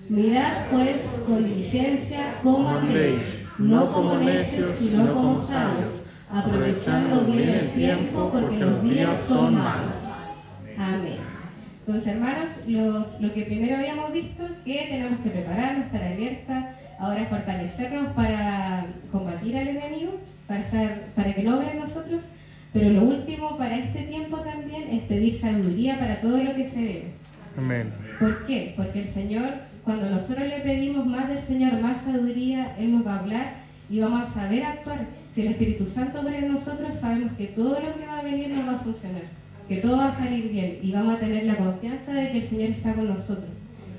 Mirad pues con diligencia cómo andéis, no como necios, sino como sabios, aprovechando bien el tiempo, porque los días son malos. Amén. Entonces, hermanos, lo que primero habíamos visto es que tenemos que prepararnos, estar alerta, ahora fortalecernos para combatir al enemigo, para que no obre en nosotros, pero lo último para este tiempo también es pedir sabiduría para todo lo que se ve. Amén. ¿Por qué? Porque el Señor, cuando nosotros le pedimos más del Señor, más sabiduría, Él nos va a hablar y vamos a saber actuar. Si el Espíritu Santo obra en nosotros, sabemos que todo lo que va a venir nos va a funcionar, que todo va a salir bien y vamos a tener la confianza de que el Señor está con nosotros.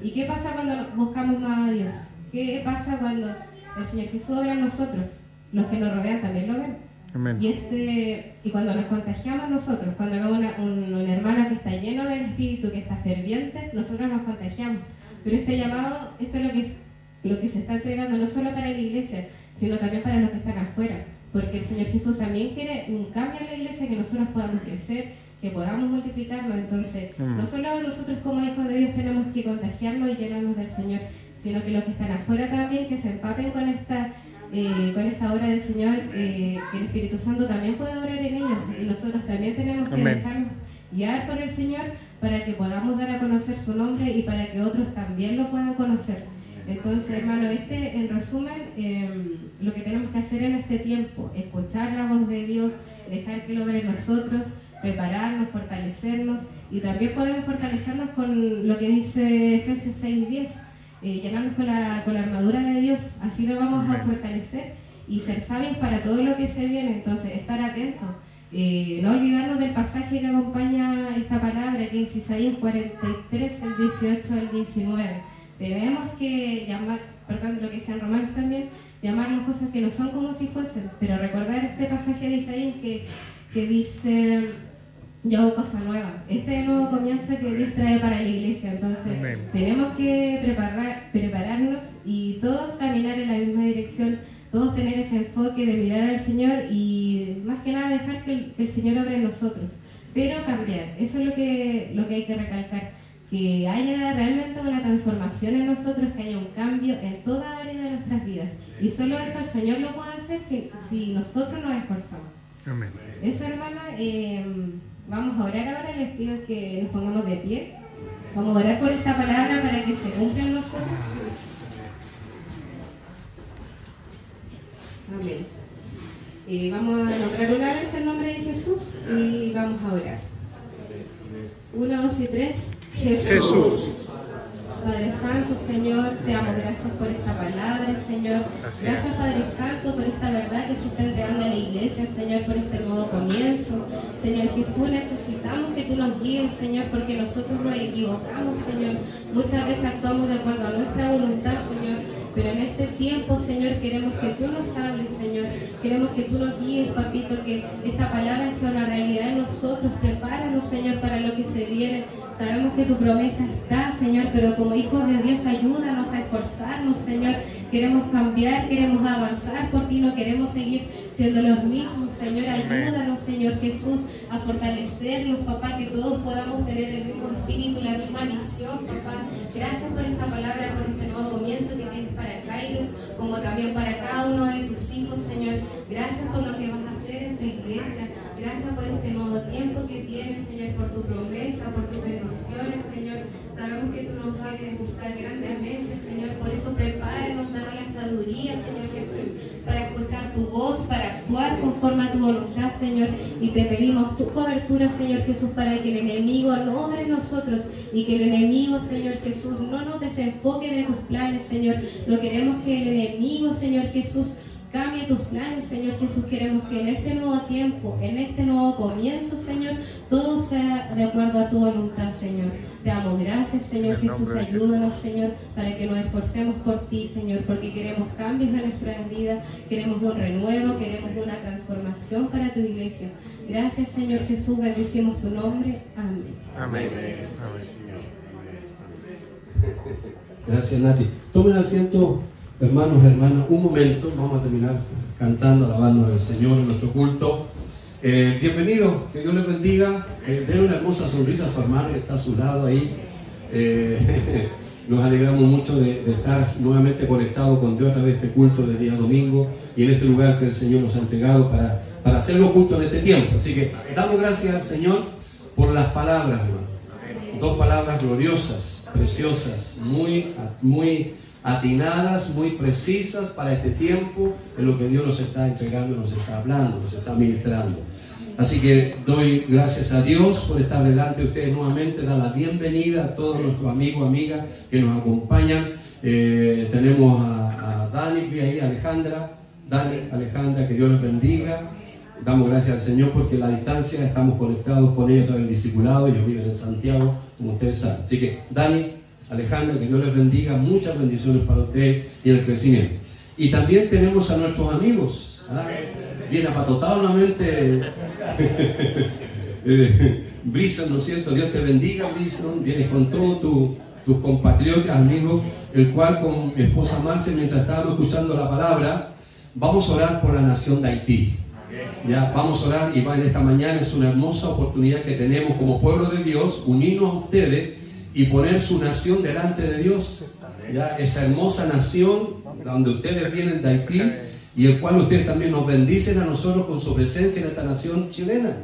¿Y qué pasa cuando buscamos más a Dios? ¿Qué pasa cuando el Señor Jesús obra en nosotros? Los que nos rodean también lo ven. Amén. Y cuando nos contagiamos nosotros, cuando vemos un hermano que está lleno del Espíritu, que está ferviente, nosotros nos contagiamos. Pero este llamado, esto es lo que se está entregando no solo para la iglesia, sino también para los que están afuera. Porque el Señor Jesús también quiere un cambio en la iglesia, que nosotros podamos crecer, que podamos multiplicarnos. Entonces, no solo nosotros como hijos de Dios tenemos que contagiarnos y llenarnos del Señor, sino que los que están afuera también, que se empapen con esta obra del Señor, que el Espíritu Santo también puede obrar en ellos, y nosotros también tenemos que dejarnos guiar por el Señor para que podamos dar a conocer su nombre y para que otros también lo puedan conocer. Entonces, hermano, en resumen, lo que tenemos que hacer en este tiempo, escuchar la voz de Dios, dejar que lo obre en nosotros, prepararnos, fortalecernos, y también podemos fortalecernos con lo que dice Efesios 6:10, llenarnos con la armadura de Dios, así lo vamos a fortalecer y ser sabios para todo lo que se viene. Entonces, estar atentos, no olvidarnos del pasaje que acompaña esta palabra, que es Isaías 43, el 18 al 19. Tenemos que lo que decía en Romanos también, llamar las cosas que no son como si fuesen, pero recordar este pasaje de Isaías que dice: yo hago cosa nueva. Este nuevo comienzo que Dios trae para la iglesia. Entonces, tenemos que prepararnos y todos caminar en la misma dirección, todos tener ese enfoque de mirar al Señor y más que nada dejar que el Señor obre en nosotros, pero cambiar. Eso es lo que hay que recalcar, que haya realmente una transformación en nosotros, que haya un cambio en toda área de nuestras vidas, y solo eso el Señor lo puede hacer si nosotros nos esforzamos. Amén. Eso, hermana, vamos a orar ahora. Les pido que nos pongamos de pie. Vamos a orar por esta palabra para que se cumpla en nosotros. Amén. Vamos a nombrar una vez el nombre de Jesús y vamos a orar. 1, 2 y 3. Jesús. Padre Santo, Señor, te damos gracias por esta palabra, Señor. Gracias, Padre Santo, por esta verdad que se está entregando a la iglesia, Señor, por este nuevo comienzo. Señor Jesús, necesitamos que tú nos guíes, Señor, porque nosotros nos equivocamos, Señor. Muchas veces actuamos de acuerdo a nuestra voluntad, Señor. Pero en este tiempo, Señor, queremos que tú nos hables, Señor. Queremos que tú nos guíes, papito, que esta palabra sea una realidad en nosotros. Prepáranos, Señor, para lo que se viene. Sabemos que tu promesa está, Señor, pero como hijos de Dios, ayúdanos a esforzarnos, Señor. Queremos cambiar, queremos avanzar por ti, no queremos seguir siendo los mismos, Señor. Ayúdanos, Señor Jesús, a fortalecernos, papá, que todos podamos tener el mismo espíritu, la misma visión, papá. Gracias por esta palabra, por este nuevo comienzo que tienes para Kairos, como también para cada uno de tus hijos, Señor. Gracias por lo que vas a hacer en tu iglesia. Gracias por este nuevo tiempo que viene, Señor, por tu promesa, por tus bendiciones, Señor. Sabemos que tú nos quieres usar grandemente, Señor. Por eso prepáranos, danos la sabiduría, Señor Jesús, para escuchar tu voz, para actuar conforme a tu voluntad, Señor. Y te pedimos tu cobertura, Señor Jesús, para que el enemigo no obre en nosotros y que el enemigo, Señor Jesús, no nos desenfoque de tus planes, Señor. No queremos que el enemigo, Señor Jesús, cambie tus planes, Señor Jesús. Queremos que en este nuevo tiempo, en este nuevo comienzo, Señor, todo sea de acuerdo a tu voluntad, Señor. Te damos gracias, Señor Jesús. Ayúdanos, Señor, para que nos esforcemos por ti, Señor, porque queremos cambios en nuestras vidas, queremos un renuevo, queremos una transformación para tu iglesia. Gracias, Señor Jesús. Bendecimos tu nombre. Amén. Amén. Gracias, Nati. Tomen asiento, hermanos, hermanas, un momento. Vamos a terminar cantando, alabando al Señor en nuestro culto. Bienvenidos, que Dios les bendiga. Den una hermosa sonrisa a su hermano que está a su lado ahí. Nos alegramos mucho de estar nuevamente conectados con Dios a través de este culto de día domingo y en este lugar que el Señor nos ha entregado para hacerlo juntos en este tiempo. Así que damos gracias al Señor por las palabras, hermano. Dos palabras gloriosas, preciosas, muy atinadas, muy precisas para este tiempo, en lo que Dios nos está entregando, nos está hablando, nos está ministrando. Así que doy gracias a Dios por estar delante de ustedes nuevamente, dar la bienvenida a todos nuestros amigos, amigas que nos acompañan. Tenemos a Dani y ahí, Alejandra, que Dios les bendiga. Damos gracias al Señor porque a la distancia estamos conectados con ellos a través del discipulado. Ellos viven en Santiago, como ustedes saben. Así que Dani, Alejandra, que Dios les bendiga, muchas bendiciones para ustedes y el crecimiento. Y también tenemos a nuestros amigos, viene apatotado nuevamente. Brison, ¿no es cierto? Dios te bendiga, Brison. Vienes con todos tus compatriotas, amigos, el cual con mi esposa Marce, mientras estábamos escuchando la palabra, vamos a orar por la nación de Haití. Ya, vamos a orar, y en esta mañana es una hermosa oportunidad que tenemos como pueblo de Dios, unirnos a ustedes y poner su nación delante de Dios. Ya, esa hermosa nación donde ustedes vienen de Haití, y el cual ustedes también nos bendicen a nosotros con su presencia en esta nación chilena.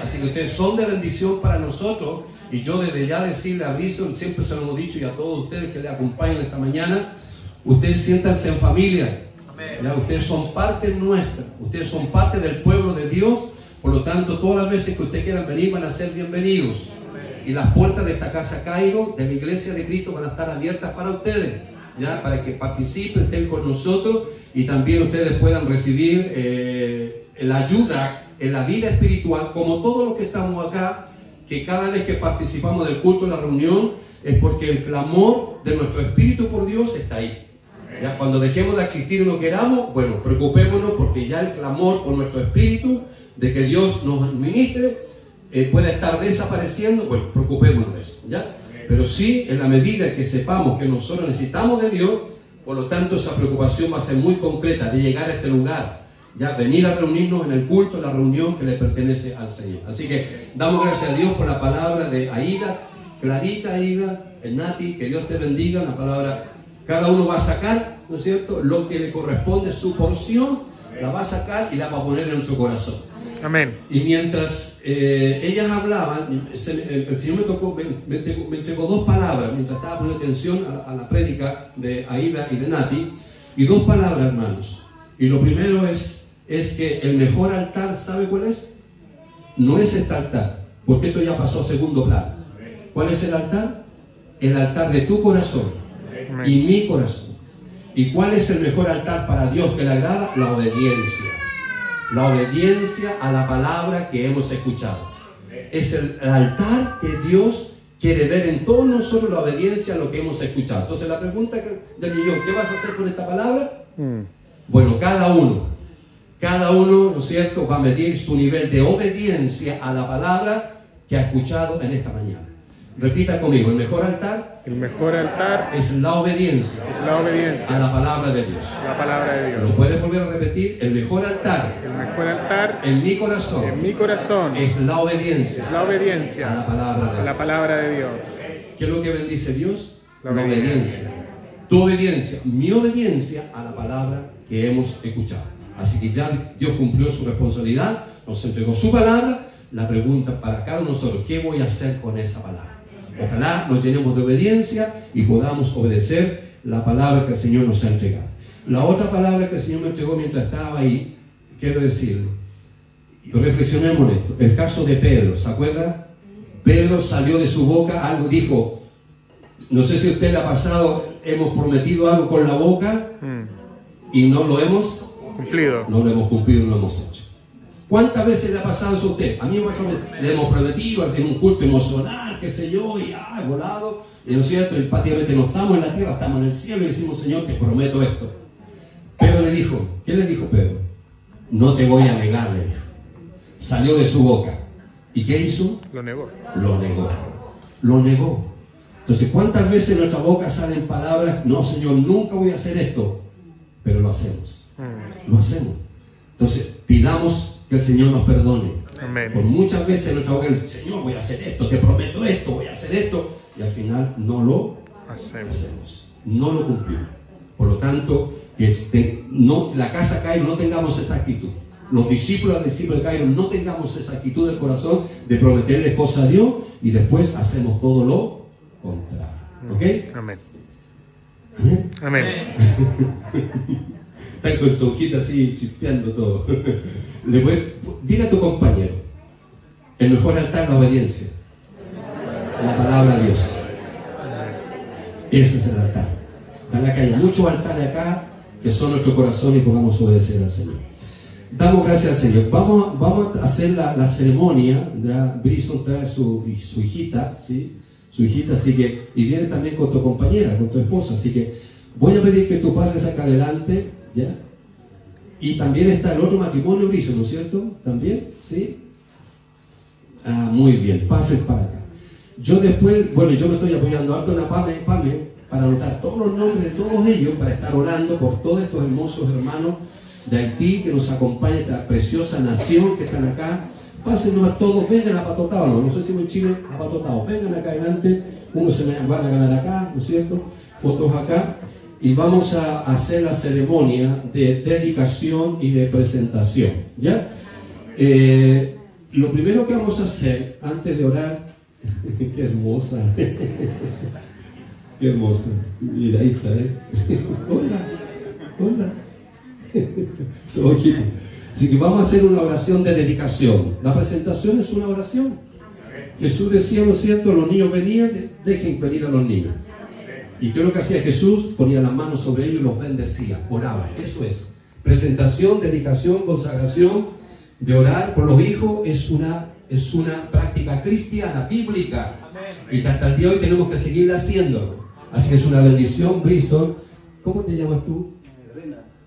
Así que ustedes son de bendición para nosotros, y yo desde ya decirle a Brison, siempre se lo hemos dicho, y a todos ustedes que le acompañan esta mañana, ustedes siéntanse en familia. Ya, ustedes son parte nuestra, ustedes son parte del pueblo de Dios, por lo tanto todas las veces que ustedes quieran venir van a ser bienvenidos, y las puertas de esta casa Cairo, de la iglesia de Cristo, van a estar abiertas para ustedes, ya, para que participen, estén con nosotros, y también ustedes puedan recibir la ayuda en la vida espiritual, como todos los que estamos acá, que cada vez que participamos del culto, de la reunión, es porque el clamor de nuestro espíritu por Dios está ahí. Ya, cuando dejemos de existir y lo queramos, bueno, preocupémonos, porque ya el clamor por nuestro espíritu de que Dios nos administre puede estar desapareciendo. Bueno, preocupémonos de eso, ¿ya? Pero sí, en la medida que sepamos que nosotros necesitamos de Dios, por lo tanto esa preocupación va a ser muy concreta, de llegar a este lugar, ya, venir a reunirnos en el culto, en la reunión que le pertenece al Señor. Así que damos gracias a Dios por la palabra de Aida, Clarita Aida, Nati, que Dios te bendiga. Una palabra, cada uno va a sacar, ¿no es cierto?, lo que le corresponde, su porción, la va a sacar y la va a poner en su corazón. Amén. Y mientras ellas hablaban, el Señor me entregó dos palabras, mientras estaba poniendo atención a la prédica de Aida y de Nati, y dos palabras, hermanos. Y lo primero es que el mejor altar, ¿sabe cuál es? No es este altar, porque esto ya pasó a segundo plano. ¿Cuál es el altar? El altar de tu corazón y mi corazón. ¿Y cuál es el mejor altar para Dios que le agrada? La obediencia. La obediencia a la palabra que hemos escuchado. Es el altar que Dios quiere ver en todos nosotros, la obediencia a lo que hemos escuchado. Entonces la pregunta del millón, ¿qué vas a hacer con esta palabra? Bueno, cada uno, ¿no es cierto?, va a medir su nivel de obediencia a la palabra que ha escuchado en esta mañana. Repita conmigo, el mejor altar es la obediencia, a la palabra de Dios. La palabra de Dios. ¿Lo puedes volver a repetir? El mejor altar en mi corazón es la obediencia, a la palabra de Dios. ¿Qué es lo que bendice Dios? La obediencia. Tu obediencia, mi obediencia a la palabra que hemos escuchado. Así que ya Dios cumplió su responsabilidad, nos entregó su palabra. La pregunta para cada uno de nosotros, ¿qué voy a hacer con esa palabra? Ojalá nos llenemos de obediencia y podamos obedecer la palabra que el Señor nos ha entregado. La otra palabra que el Señor me entregó mientras estaba ahí, quiero decirlo, reflexionemos en esto. El caso de Pedro, ¿se acuerdan? Pedro salió de su boca algo, dijo, no sé si a usted le ha pasado, hemos prometido algo con la boca y no lo hemos cumplido. No lo hemos cumplido, no lo hemos hecho. ¿Cuántas veces le ha pasado eso a usted? A mí me ha pasado, le hemos prometido en un culto emocional, qué sé yo, y volado, y no es cierto, y prácticamente no estamos en la tierra, estamos en el cielo, y decimos, Señor, te prometo esto. Pedro le dijo, ¿qué le dijo Pedro? No te voy a negar, le dijo. Salió de su boca. ¿Y qué hizo? Lo negó. Lo negó. Entonces, ¿cuántas veces en nuestra boca salen palabras? No, Señor, nunca voy a hacer esto. Pero lo hacemos. Lo hacemos. Entonces, pidamos que el Señor nos perdone. Amén. Por muchas veces en nuestra boca dice, Señor, voy a hacer esto, te prometo esto, voy a hacer esto. Y al final no lo hacemos. No lo cumplimos. Por lo tanto, la casa Cairo no tengamos esa actitud. Los discípulos de Cairo no tengamos esa actitud del corazón de prometerle cosas a Dios y después hacemos todo lo contrario. ¿Ok? Amén. Amén. Amén. Están con su hojita así chispeando todo. Dile a tu compañero, el mejor altar es la obediencia, la palabra de Dios. Ese es el altar. Ojalá que haya muchos altares acá que son nuestro corazón y podamos obedecer al Señor. Damos gracias al Señor. Vamos a hacer la ceremonia. Brison trae su hijita, ¿sí? Su hijita, así que, y viene también con tu compañera, con tu esposa, así que voy a pedir que tú pases acá adelante, ¿ya? Y también está el otro matrimonio, Brizo, ¿no es cierto? ¿También? ¿Sí? Ah, muy bien, pasen para acá. Yo después, bueno, yo me estoy apoyando harto en la PAME para anotar todos los nombres de todos ellos, para estar orando por todos estos hermosos hermanos de Haití que nos acompañan, esta preciosa nación que están acá. Pasen nomás todos, vengan apatotados, no sé si en Chile apatotados, vengan acá adelante, unos se van a ganar acá, ¿no es cierto? Otros acá, y vamos a hacer la ceremonia de dedicación y de presentación, ¿ya? Lo primero que vamos a hacer antes de orar, qué hermosa, qué hermosa, mira, ahí está, hola, así que vamos a hacer una oración de dedicación. La presentación es una oración. Jesús decía, ¿no es cierto?, los niños venían, dejen venir a los niños. Y ¿qué es lo que hacía Jesús? Ponía las manos sobre ellos y los bendecía, oraba. Eso es presentación, dedicación, consagración. De orar por los hijos es una práctica cristiana, bíblica, y que hasta el día de hoy tenemos que seguir haciéndolo. Así que es una bendición, Brison. ¿Cómo te llamas tú?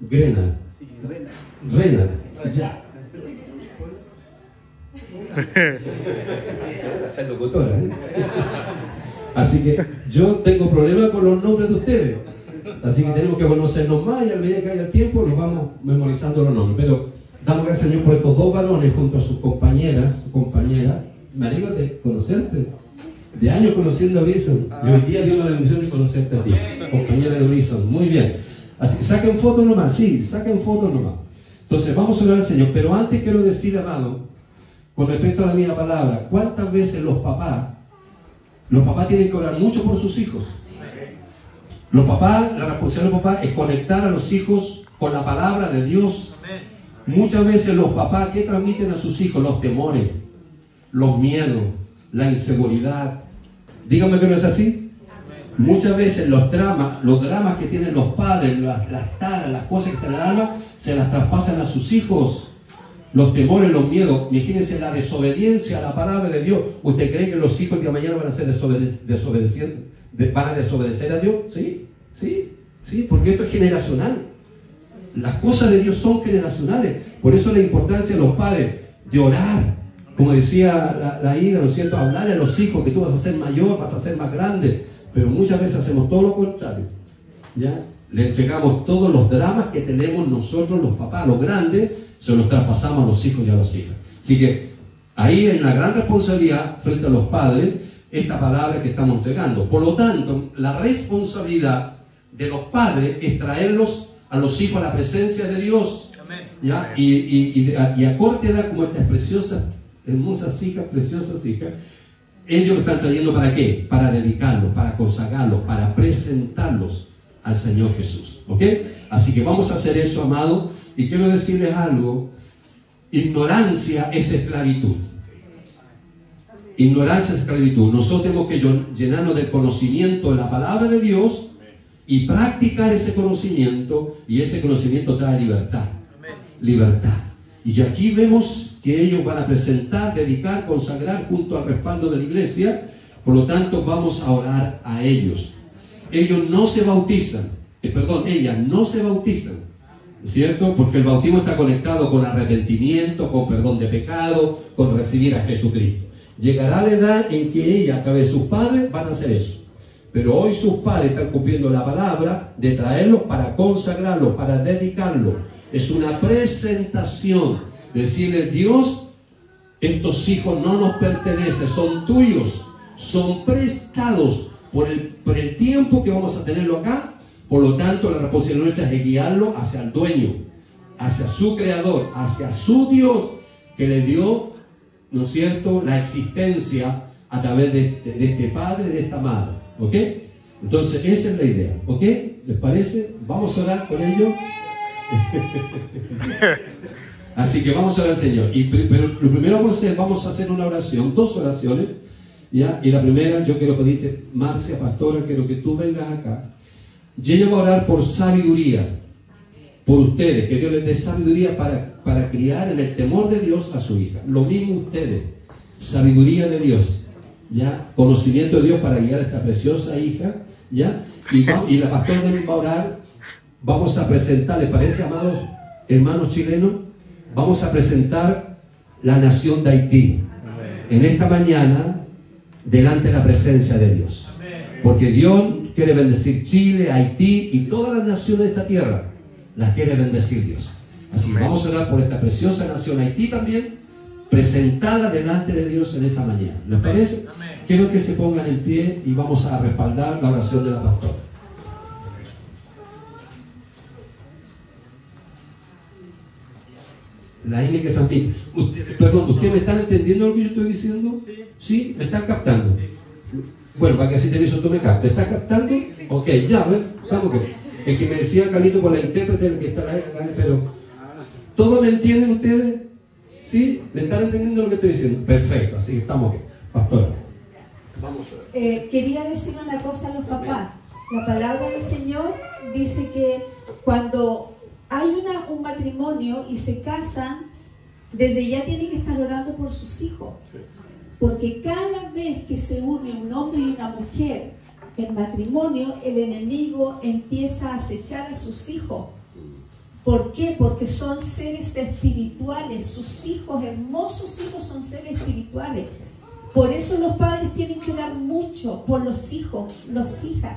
Grena. Sí, Rena. Rena. Ya. Ser locutora, ¿eh? Así que yo tengo problemas con los nombres de ustedes. Así que tenemos que conocernos más y a medida que haya el tiempo nos vamos memorizando los nombres. Pero damos gracias al Señor por estos dos varones junto a sus compañeras. Me alegro de conocerte. De años conociendo a Brison. Y hoy día Dios me da la bendición de conocerte a ti, compañera de Brison. Muy bien. Así que saquen fotos nomás, sí, saquen fotos nomás. Entonces vamos a orar al Señor. Pero antes quiero decir, amado, con respecto a la misma palabra, ¿cuántas veces los papás tienen que orar mucho por sus hijos? Los papás, la responsabilidad de los papás es conectar a los hijos con la palabra de Dios. Muchas veces los papás, ¿qué transmiten a sus hijos? Los temores, los miedos, la inseguridad. Díganme que no es así. Muchas veces los dramas que tienen los padres, las taras, las cosas que están en el alma, se las traspasan a sus hijos. Los temores, los miedos. Imagínense la desobediencia a la palabra de Dios. ¿Usted cree que los hijos de mañana van a ser desobedecientes? ¿Van a desobedecer a Dios? Sí, porque esto es generacional. Las cosas de Dios son generacionales. Por eso la importancia de los padres de orar. Como decía la Ida, ¿no es cierto? Hablarle a los hijos que tú vas a ser mayor, vas a ser más grande. Pero muchas veces hacemos todo lo contrario. ¿Ya? Le entregamos todos los dramas que tenemos nosotros, los papás, los grandes, se los traspasamos a los hijos y a las hijas. Así que ahí hay una gran responsabilidad frente a los padres, esta palabra que estamos entregando. Por lo tanto, la responsabilidad de los padres es traerlos a los hijos a la presencia de Dios. ¿Ya? Y acórtela como estas preciosas, hermosas hijas, preciosas hijas. Ellos lo están trayendo ¿para qué? Para dedicarlos, para consagrarlos, para presentarlos al Señor Jesús. ¿Ok? Así que vamos a hacer eso, amado. Y quiero decirles algo. Ignorancia es esclavitud. Ignorancia es esclavitud. Nosotros tenemos que llenarnos del conocimiento de la palabra de Dios y practicar ese conocimiento. Y ese conocimiento trae libertad. Libertad. Y aquí vemos que ellos van a presentar, dedicar, consagrar junto al respaldo de la iglesia. Por lo tanto, vamos a orar a ellos. Ellos no se bautizan, ellas no se bautizan, ¿cierto? Porque el bautismo está conectado con arrepentimiento, con perdón de pecado, con recibir a Jesucristo. Llegará la edad en que ella, a través de sus padres, van a hacer eso. Pero hoy sus padres están cumpliendo la palabra de traerlos para consagrarlos, para dedicarlos. Es una presentación. Decirle, Dios, estos hijos no nos pertenecen, son tuyos, son prestados por el tiempo que vamos a tenerlo acá. Por lo tanto, la responsabilidad nuestra es guiarlo hacia el dueño, hacia su creador, hacia su Dios, que le dio, ¿no es cierto?, la existencia a través de este padre, de esta madre. ¿Ok? Entonces, esa es la idea. ¿Ok? ¿Les parece? Vamos a orar por ello. Así que vamos a orar al Señor. Pero lo primero vamos a hacer una oración, dos oraciones. ¿Ya? Y la primera, yo quiero pedirte, Marcia, pastora, quiero que tú vengas acá. Y ella va a orar por sabiduría, por ustedes, que Dios les dé sabiduría para criar en el temor de Dios a su hija. Lo mismo ustedes, sabiduría de Dios, ¿ya? Conocimiento de Dios para guiar a esta preciosa hija, ¿ya? Y la pastora va a orar. Vamos a presentar, ¿les parece, amados? hermanos chilenos, vamos a presentar la nación de Haití en esta mañana delante de la presencia de Dios. Porque Dios quiere bendecir Chile, Haití y todas las naciones de esta tierra. Las quiere bendecir Dios. Así que vamos a orar por esta preciosa nación Haití también, presentarla delante de Dios en esta mañana. ¿Les parece? Quiero que se pongan en pie y vamos a respaldar la oración de la pastora. La Ine que transmite. Perdón, ¿ustedes me están entendiendo lo que yo estoy diciendo? Sí. ¿Sí? ¿Me están captando? Bueno, para que así te hizo tú me captas. ¿Me estás captando? Ok, ya, vamos que. El que me decía Carlito por la intérprete, que está ahí, pero ¿todos me entienden ustedes? ¿Sí? ¿Me están entendiendo lo que estoy diciendo? Perfecto, así que estamos aquí. Pastora. Vamos a ver. Quería decir una cosa a los papás. La palabra del Señor dice que cuando hay un matrimonio y se casan, desde ya tienen que estar orando por sus hijos. Porque cada vez que se une un hombre y una mujer en matrimonio, el enemigo empieza a acechar a sus hijos. ¿Por qué? Porque son seres espirituales. Sus hijos, hermosos hijos, son seres espirituales. Por eso los padres tienen que orar mucho por los hijos, las hijas,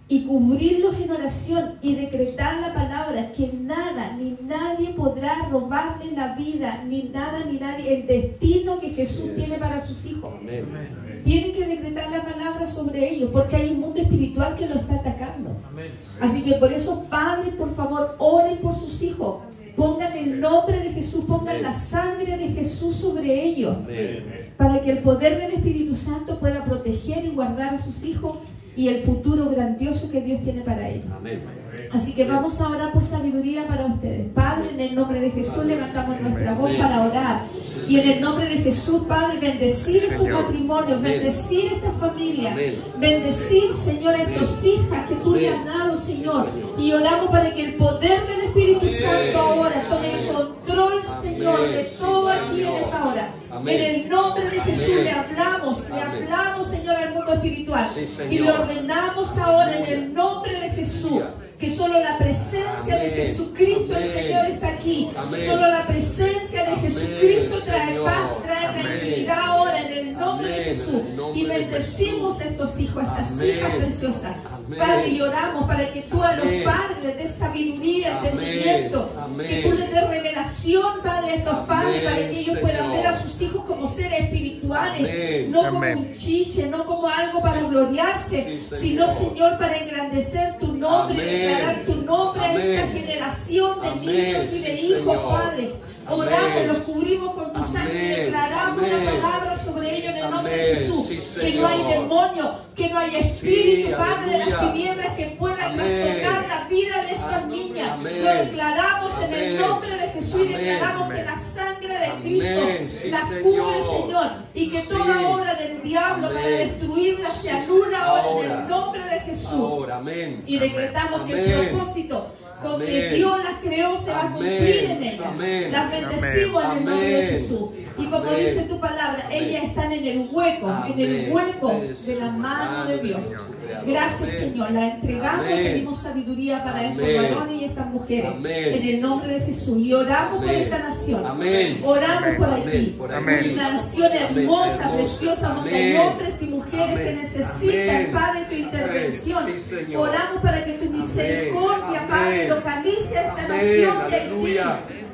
y cubrirlos en oración y decretar la palabra que nada ni nadie podrá robarle la vida, ni nada ni nadie, el destino que Jesús tiene para sus hijos. Tienen que decretar la palabra sobre ellos, porque hay un mundo espiritual que lo está atacando. Así que por eso, padres, por favor, oren por sus hijos. Pongan el nombre de Jesús, pongan la sangre de Jesús sobre ellos, para que el poder del Espíritu Santo pueda proteger y guardar a sus hijos y el futuro grandioso que Dios tiene para ellos. Así que vamos a orar por sabiduría para ustedes. Padre, en el nombre de Jesús levantamos nuestra voz para orar. Y en el nombre de Jesús, Padre, bendecir estos matrimonios, bendecir esta familia, bendecir, Señor, a estas hijas que tú le has dado, Señor. Y oramos para que el poder del Espíritu Santo ahora tome el control, Señor, de todo aquí en esta hora. En el nombre de Jesús le hablamos, Señor, al mundo espiritual. Y le ordenamos ahora en el nombre de Jesús que solo la presencia de Jesucristo el Señor está aquí. Solo la presencia de Jesucristo trae paz, trae tranquilidad ahora en el nombre de Jesús. Y bendecimos a estos hijos, a estas hijas preciosas. Padre, y oramos para que tú a los padres les des sabiduría, entendimiento, que tú les des revelación, Padre, a estos padres, para que ellos puedan ver a sus hijos como seres espirituales, no como un chiche, no como algo para gloriarse, sino, Señor, para engrandecer tu nombre, declarar tu nombre a esta generación de niños y de hijos, Padre. Oramos, los cubrimos con tu sangre, declaramos la palabra sobre ellos en el nombre de Jesús. Que no hay demonio, que no hay espíritu, Padre, de las tinieblas que puedan tocar la vida de estas niñas. Lo declaramos en el nombre de Jesús y declaramos que la sangre de Cristo las cubre, Señor, y que toda obra del diablo para destruirla se anula ahora en el nombre de Jesús. Y decretamos que el propósito con que Dios las creó se va a cumplir en ellas. Las bendecimos en el nombre de Jesús. Y como dice tu palabra, ellas están en el hueco de la mano de Dios. Gracias, Señor. La entregamos y pedimos sabiduría para estos varones y estas mujeres. En el nombre de Jesús. Y oramos por esta nación. Oramos por Haití. Una nación hermosa, preciosa, donde hay hombres y mujeres que necesitan, Padre, tu intervención. Oramos para que tu misericordia, Padre, localice a esta nación de Haití.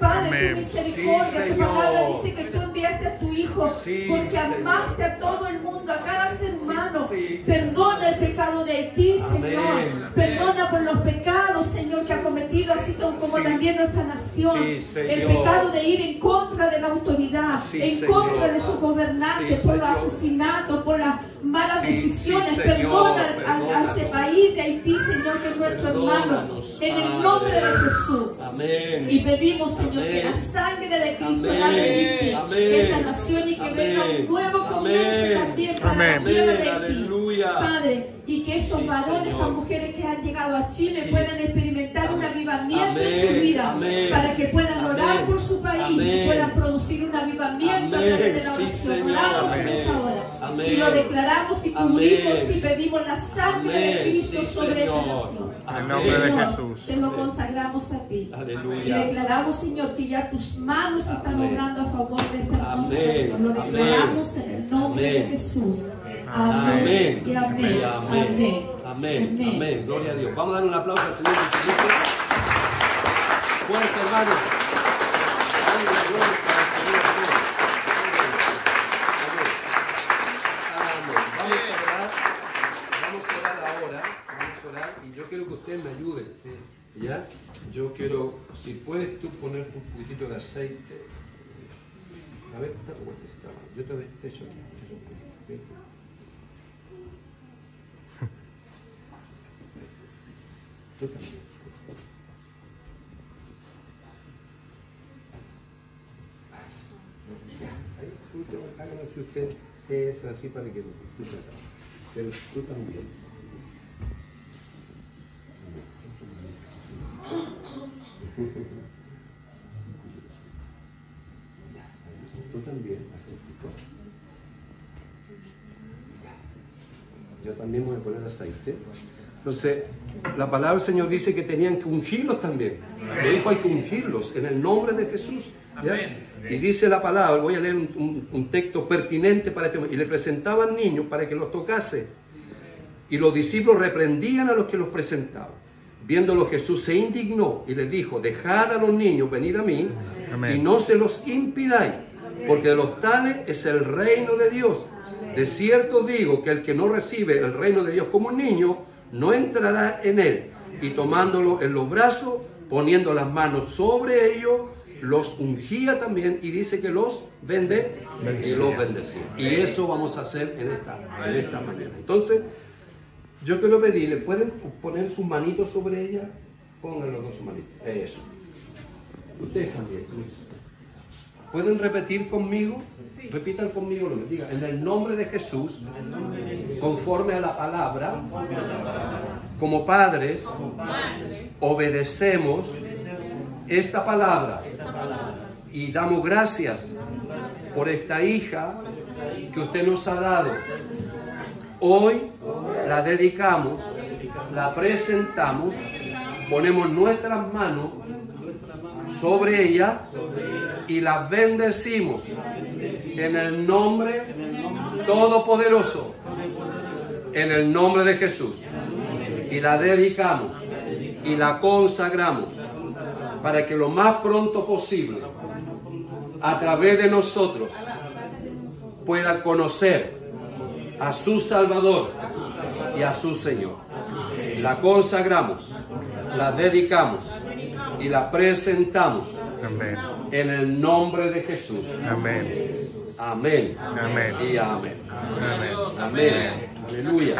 Padre, tu misericordia, tu palabra dice que tú enviaste a tu Hijo porque amaste a todo el mundo, a cada ser humano. Perdona el pecado de Haití, Señor. Perdona por los pecados, Señor, que ha cometido, así como también nuestra nación. El pecado de ir en contra de la autoridad, en contra de sus gobernantes, por los asesinatos, por las malas decisiones. Perdona a ese país de Haití, Señor, que es nuestro hermano. En el nombre de Jesús. Y pedimos, Señor, que la sangre de Cristo la limpie esta nación y que venga un nuevo comienzo también para la tierra de Haití. Padre, y que estos varones, estas mujeres que han llegado a Chile puedan experimentar un avivamiento en su vida, para que puedan orar por su país y puedan producir sentir un avivamiento a Amén. través de la Sí, oración. Señor. Oramos en Amén. esta hora. Amén. Y lo declaramos y Amén. cubrimos y pedimos la sangre de Amén. Cristo Sí, sobre esta Señor. nación. En el nombre de Señor, Jesús. te lo consagramos a ti. Aleluya. Y declaramos, Señor, que ya tus manos están Amén. obrando a favor de esta hermosa Amén. nación. Lo declaramos en el nombre de Amén. Jesús. Amén. Y amén. Y amén. Amén. Amén. Amén. Amén. Gloria a Dios. Vamos a dar un aplauso al Señor Jesucristo. Fuerte, hermano. Gloria al Señor. Amén. Vamos a orar ahora. Vamos a orar y yo quiero que ustedes me ayuden. ¿Sí? ¿Ya? Yo quiero, si puedes tú poner un poquitito de aceite. A ver, yo te echo aquí. ¿Sí? Tú también. Ahí, tú háganlo si usted es así para que lo disfruten. Pero tú también. Tú también haces esto. Yo también voy a poner aceite. Entonces, la palabra del Señor dice que tenían que ungirlos también. Le dijo, hay que ungirlos en el nombre de Jesús. ¿Ya? Y dice la palabra, voy a leer un texto pertinente para este momento. Y le presentaban niños para que los tocase. Y los discípulos reprendían a los que los presentaban. Viéndolo, Jesús se indignó y les dijo, dejad a los niños venir a mí. Amén. Y no se los impidáis, porque de los tales es el reino de Dios. De cierto digo que el que no recibe el reino de Dios como un niño, no entrará en él. Y tomándolo en los brazos, poniendo las manos sobre ellos, los ungía también y dice que los bendecía. Y los bendecía. Y eso vamos a hacer en esta manera. Entonces, yo quiero pedirle, ¿pueden poner sus manitos sobre ella? Pongan los dos sus manitos. Eso. Ustedes también. ¿Pueden repetir conmigo? Repitan conmigo lo que diga. En el nombre de Jesús, conforme a la palabra, como padres, obedecemos esta palabra y damos gracias por esta hija que usted nos ha dado. Hoy la dedicamos, la presentamos, ponemos nuestras manos sobre ella y la bendecimos en el nombre todopoderoso, en el nombre de Jesús, y la dedicamos y la consagramos para que lo más pronto posible, a través de nosotros, pueda conocer a su Salvador y a su Señor. La consagramos, la dedicamos y la presentamos. Amén. En el nombre de Jesús. Amén. Amén. Amén. Y amén. Amén. Amén. Aleluya.